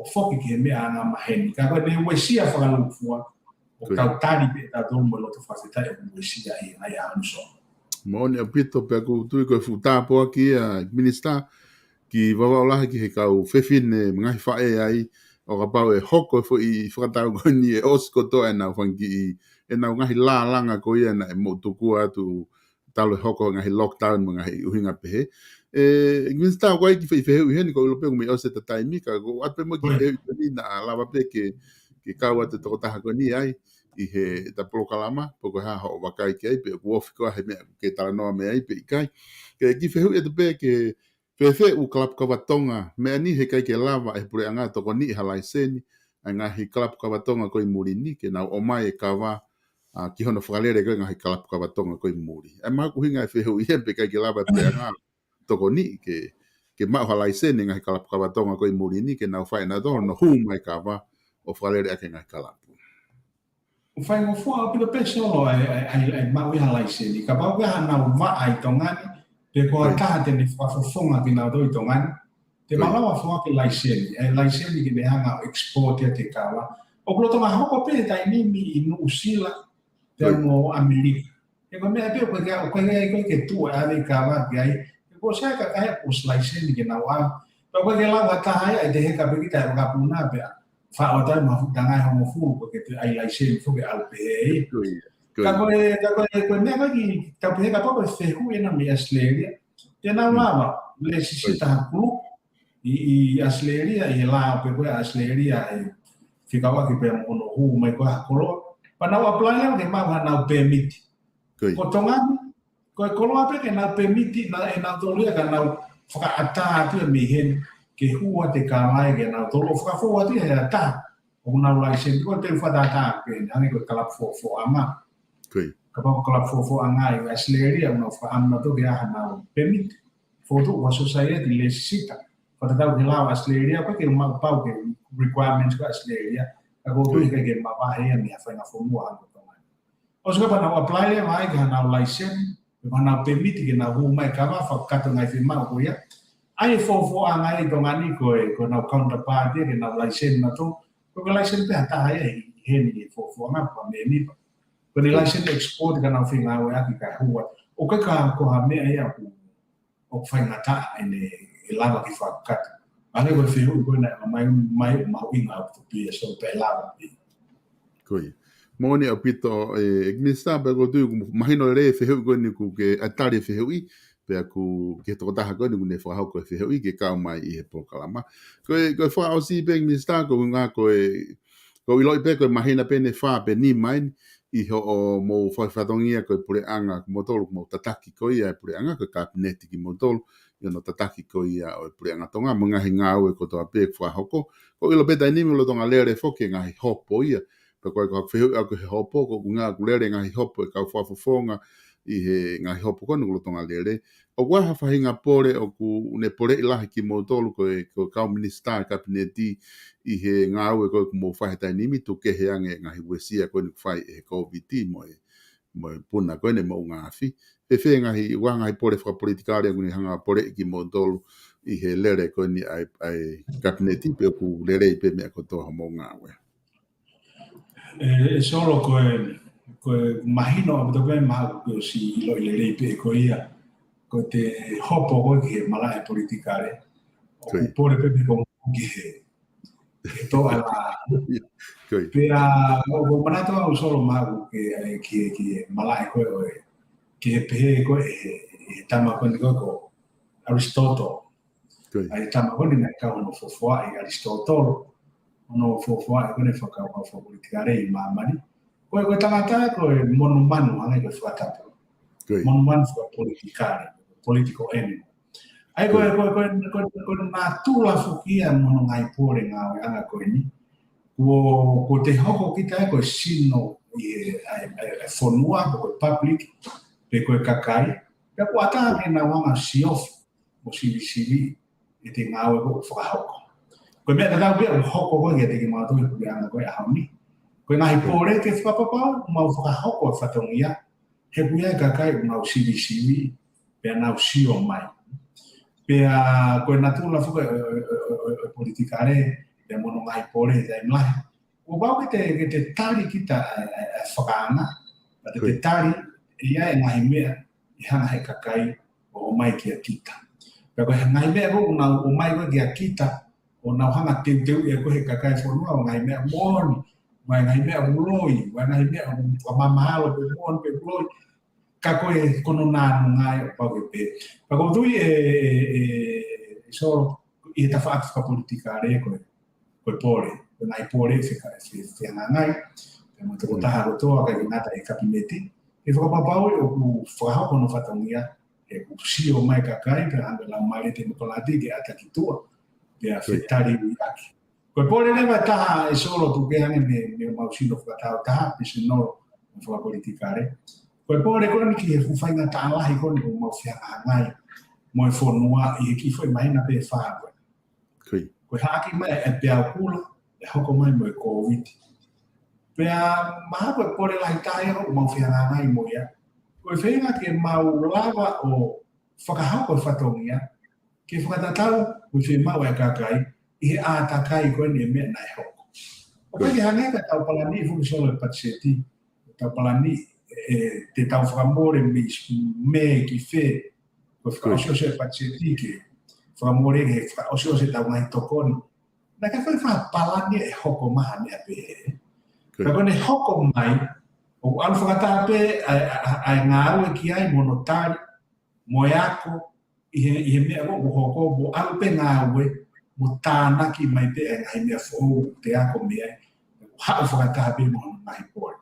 foki ke me ana maheni ka ko ne wesia fa lu fua o ka tali pe ta do mo lo to fasita e wesia e ai anso mo ne apito pe ko tu ko futa po aquí a minister ki va la ki ka o fefin ngai fa e ai o ka pa e hoko fo i fata ko ni e osko to na fangi e na ngai la langa ko ia na mo tu ku atu talo hoko ngahi lockdown ngahi uhinga pehe minister wai ki fe uhen ko lo pe me o se ta taimi ka go at pe mo ki ni na lava pe ke ka wa te to ta ko ni ai i he ta prokalama poko ha ho wa kai ke pe ko fiko he me ke ta no me ai pe kai ke ki fe e te pe ke fe u club ka watonga me ani he kai ke lava e pure anga to ko ni ha laiseni anga hi club ka watonga ko i murini ke na o mai ka wa ki hono whakalere koe ngahi kalapu kawatonga koe muri. E maha kuhinga e whehu i hempe kai ke lawa pe anga toko ni ke maha laisene ngahi kalapu kawatonga koe muri ni ke nau whae na dono no hu mai ka wa o whakalere ake ngahi kalapu. O whae mo fua pila pe solo ai maha iha laisene. Ka pau iha nau wa ai tongani pe koa taha tene whafofonga ki nau doi tongani. Te malawa fua ke laisene. E laisene ki ne hanga export e te kawa. O kulotonga hoko pe tai nimi i nuusila mo Amerika. E ko me ape ko ke tu ave ka va gai. Ko sa ka ka os laisen ke na wa. Pa ko ke la wa ta ai de ka pe kita ka puna pe. Fa o ta ma danga ho mo fu ko ke ai laisen fu ke al pe. Ka ko me ka ki ka pe ka pa fe hu ena me asleria. Te na wa le si ta ku i asleria i la pe ko asleria e fika wa ke pe mo no hu mai ko ko Pana wa playa ke mau na permit. Ko tongani ko koloa pe ke na permit na na tolia ka na faka ata tu me hen ke hua te ka mai ke na tolo faka fo ati he ata. O na license ko te fa data ke ani ko kala fo ama. Ka pa kala fo anga i asleria no fa amma to ke ha na permit. Fo to wa society necessita. Pada tau ke la asleria ko ke ma pau ke requirements ko asleria. Ako tu ke mabahe mi fa na formua ko tongani. O se pa na apply le mai ka na license, ka na permit ke na hu mai ka fa ka to ngai firma ko ya. Ai fo anga i tongani ko na counterpart ke na license na to ko license pe ta ai he ni fo anga pa me ni. Ko ni license export ka na firma wa ki ka hu. O ka ko ha me ai aku o fa na ta ene lava ki fa ka. Ane ko fiu ko na mai mau inga to be so pe lava. Koi. Moni apito minister pe ko tu mahino le fe hu ko ni ku ke atari fe hui pe ku ke to ta ko ni ne fa ko fe hui ke ka mai e po kalama ko fa o si pe minister ko nga ko ko ilo pe ko mahina pe ne fa pe ni mai I ho o mo fa tongia ko pure anga mo tolu mo tataki ko ia pure anga ko kabineti ki mo tolu yo no tataki ko ia o pure anga tonga mga hinga o ko to pe fa hoko ko ilo pe dai lo tonga lere fo ke nga hopo ia pe ko fe ko hopo ko nga lere nga hopo ka fa fonga I he nga hopo ko no tonga lere o wa ha fa hinga pore o ku ne pore ila ki mo tolu ko ka minister kabineti I he ngā ue koe mo whahetai nimi tu ke he ange ngā hiwesia koe ni whai e COVID mo puna koe ne mo ngā whi. E whi ngahi wanga I pore whakapolitikāre nguni hanga pore ki mo tolu I he lere koe ni ai kabineti pe ku lere I pe mea kotoha mo ngā ue. E solo koe mahino a koe maha koe si ilo I lere I pe koe ia koe te hopo koe ki he malae politikāre o ku pore pepe koe ki he to ala pera o manato au solo magu que malai ko que pe ko tama kon ko Aristotle ai tama kon na ka no fofo ai Aristotle no fofo ai ko ne foka ko politikare mamani ko tama ko monumano ane ko fata monumano ko politikare political enemy ai ko na tula fukia mono ngai pore nga anga ko ni ko te hoko kita ko sino ai fonua ko public pe ko kakai pe ko ata na wanga siof mo sivi e te nga ko fa hoko ko me ta be hoko ko ge te ma to ko anga ko ya ni ko ngai pore ke fa pa ma fa hoko fa tongia he buia kakai ma sivi pe na sio mai pea koe natula fuka politikare pe mono ngai pole dai mlahi o bau ke te tari kita whakaanga te tari ia e ngai mea I hanga he kakai o mai kia kita pea koe ngai mea ko o mai koe kia kita o nau hanga teu ia koe he kakai whanua o ngai mea moni mai ngai mea uloi mai ngai mea whamamahalo pe moni pe uloi ka koe kono nā ngai o pau pe. Pa ko tui so I ta fa ka politikare koe pore. Ko nai pore se ngai. Pe mo te ko taha rotoa ka nata e kabineti. E whakapapau o ku whakahoko no whatongia e ku sio mai kakai pe anga la mai te mopolati ke ata kitua. Pe a whetari uiaki. Koe pore lewa taha e solo tu ke hange me mausino whakatau taha pe se noro whakapolitikare. Koe pore koe ki he fuwhainga tālahi koe ni mau whianga ngai mo e whonua I ki whai mahina pe whāwe. Koe haki mai e pēau kula e hoko mai mo e COVID. Pea maha koe pore lahi tāia ho mau whianga ngai mo ia. Koe whainga ke mau lawa o whakahau koe whatongia ke whakatatau koe whi mau e kakai I he ātakai koe ni e mea nai hoko. O koe ki hangai ka tau palani fuku solo e patseti. Tau palani te tau whakamore me ki whe ko whakaosio se patseti ke whakamore ke whakaosio se tau ngai tokoni na ka whai whapalani e hoko maha mea pe ka kone hoko mai o alu whakatape ai ngā aue ki ai monotari moe ako I he mea ko hoko mo alu pe ngā aue mo tānaki mai pe e ngai mea whou te ako mea hau whakatape mo ngai pore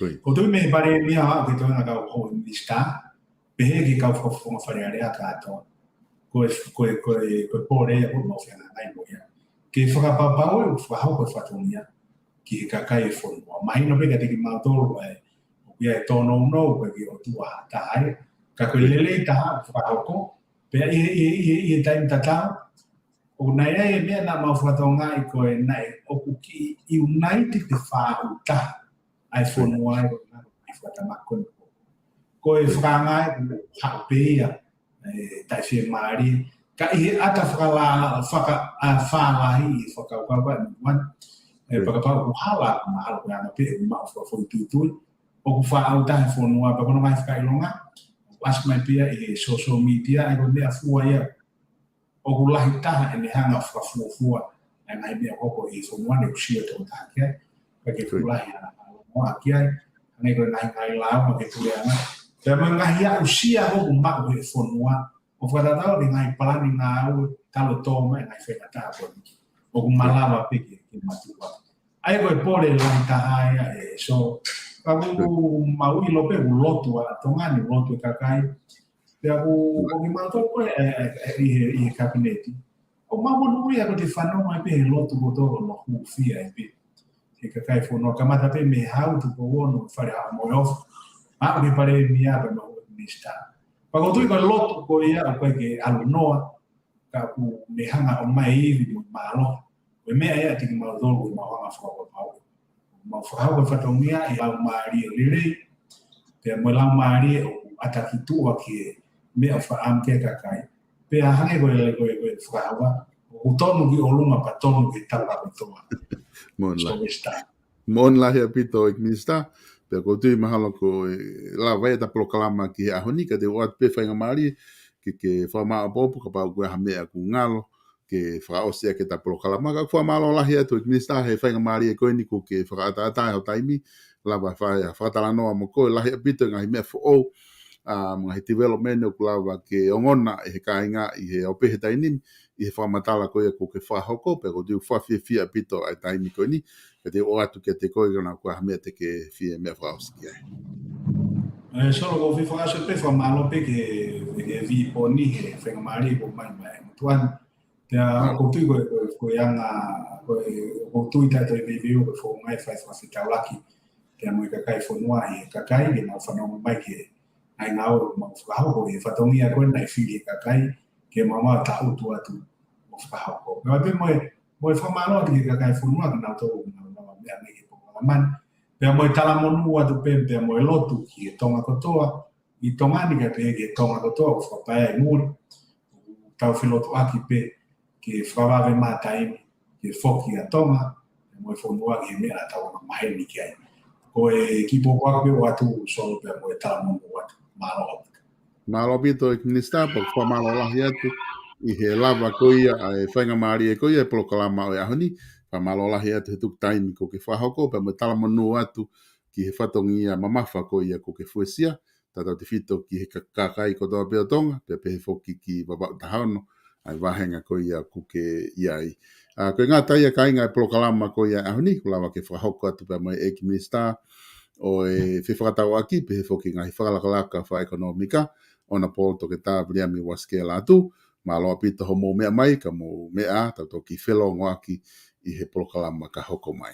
ko tui me pare mea haa ke toenga kau hou minister pe he ki kau whakafonga wharearea kātoa koe pore e hou mawhianga ngai mo ia ke whakapapau e whakahau koe whatongia ki he kakai e whonua mahino pe ka teki mautoro o kia e tono unou koe ki o tua tāre ka koe lele taha whakahauko pe I e taim tatau o nai e mea na mau whakatonga I koe nai oku ki I united te whāu taha ai whonua I whatamakon. Ko e whakangai hapea tai whi maari. Ka I ata whakalahi I whakaukauka wan. Pakapau ku hala mahalo ko anga pe ma fo tutui. O ku whaau tahi whonua pa kono mai whakailonga. As mai pia I social media ai ko mea fua ia. O ku lahi taha e me hanga whakafuafua. Ai mai mea koko I whonua ne kusia tō taha kia. Ka ke kulahi ana. mo aki ai ngai ko ngai lao ma ke tuanga te ngai ia usia ko ma ko fonua o whakatau ni ngai palani ngā au talo tō mai ngai whekata aponi o kumalawa peke ki matua ai koe pole lang tahaia so kamu mau i lope ulotu a tongani ulotu kakai pia ku ki matua koe i kabineti o mamu nui ako te whanau mai pe lotu ko tōro no hufia e pe he kakai whono kamata pe me hau tuko wono whare a moe ofu maa ke pare mia pe mahu minister Pakotui ko lotu ko ia o koe ke alu noa ka ku me hanga o mai iwi o malo we mea ia tiki maudolu i mawanga whakau pau mau whakau ko whatongia i lau maari o lirei pia mo lau maari o atakitua ki mea whaam ke kakai pia hange koe koe whakaua o tonu ki olunga pa tonu ki tala ko toa Mon lahi apito ik minsta pe ko tui mahalo ko la vai ta proklama ki a honi ka de wat pe fa ngamari ke fa ma popo ka pa ku ha me ku ngalo ke fra o se ke ta proklama ka fa malo la hi to minsta he fa ngamari ko ni ku ke fra ta o taimi la va fa ta la no mo ko la hi pito ngai me fo o mo he development ku la va ke ongona he ka inga i he o pe he taini i he fa matala ko e ku ke fa hoko pe ko du fa fi pito ai taimi ko ni ke te o atu ke te koe na kua hamea te ke fie mea whaoski ai. Solo ko fi whakasho pe whamalo pe ke vi po ni he whengamari ko mai mai. Tuan, te a koutu ko ianga, ko tui tato i viviu ko whongai whai whawhitau laki. Te a mui kakai whonua i kakai, ke nau whanau mai ke ai ngau mau whakahau ko i whatongia koe nai whiri kakai, ke mamau ta utu atu mo whakahau ko. Kau pe moe whamalo ati ke kakai whonua ki nau tōu mea nege pōkalaman. Pea moe talamonu atu pe moe lotu ki e tonga kotoa. I tongani ka pe ke tonga kotoa ko whapaya i muri. Tau whilotu aki pe ke whawawe mātaimi ke whoki a tonga. Pea moe whonua ki mea tau na maheni ki ai. Ko e ki pōkua pe o atu solo pea moe talamonu atu. Malo atu. Malo pito e kinista po kwa malo lahi atu. I he lava koia e whainga maari e koia e proklama o e ahoni. Pa malo lahi atu he tuk taimi ko ke whahoko, pa mo tala manu atu ki he whatongi a mamafa ko ia ko ke fuesia, tatau te whito ki he kakai ko toa peo tonga, pe he whoki ki babau tahaono, ai wahenga ko ia ko ke iai. Ko ngā taia ka inga e proklama ko ia ahoni, ko lawa ke whahoko atu pa mo e eki minista, o e whewhakatau aki, pe he whoki ngā hi whakalakalaka wha ekonomika, ona pōl to ke tā briami waske la atu, ma loa pita ho mō mea mai, ka mō mea, tau ki whelongo aki, i he proklama ka hoko mai.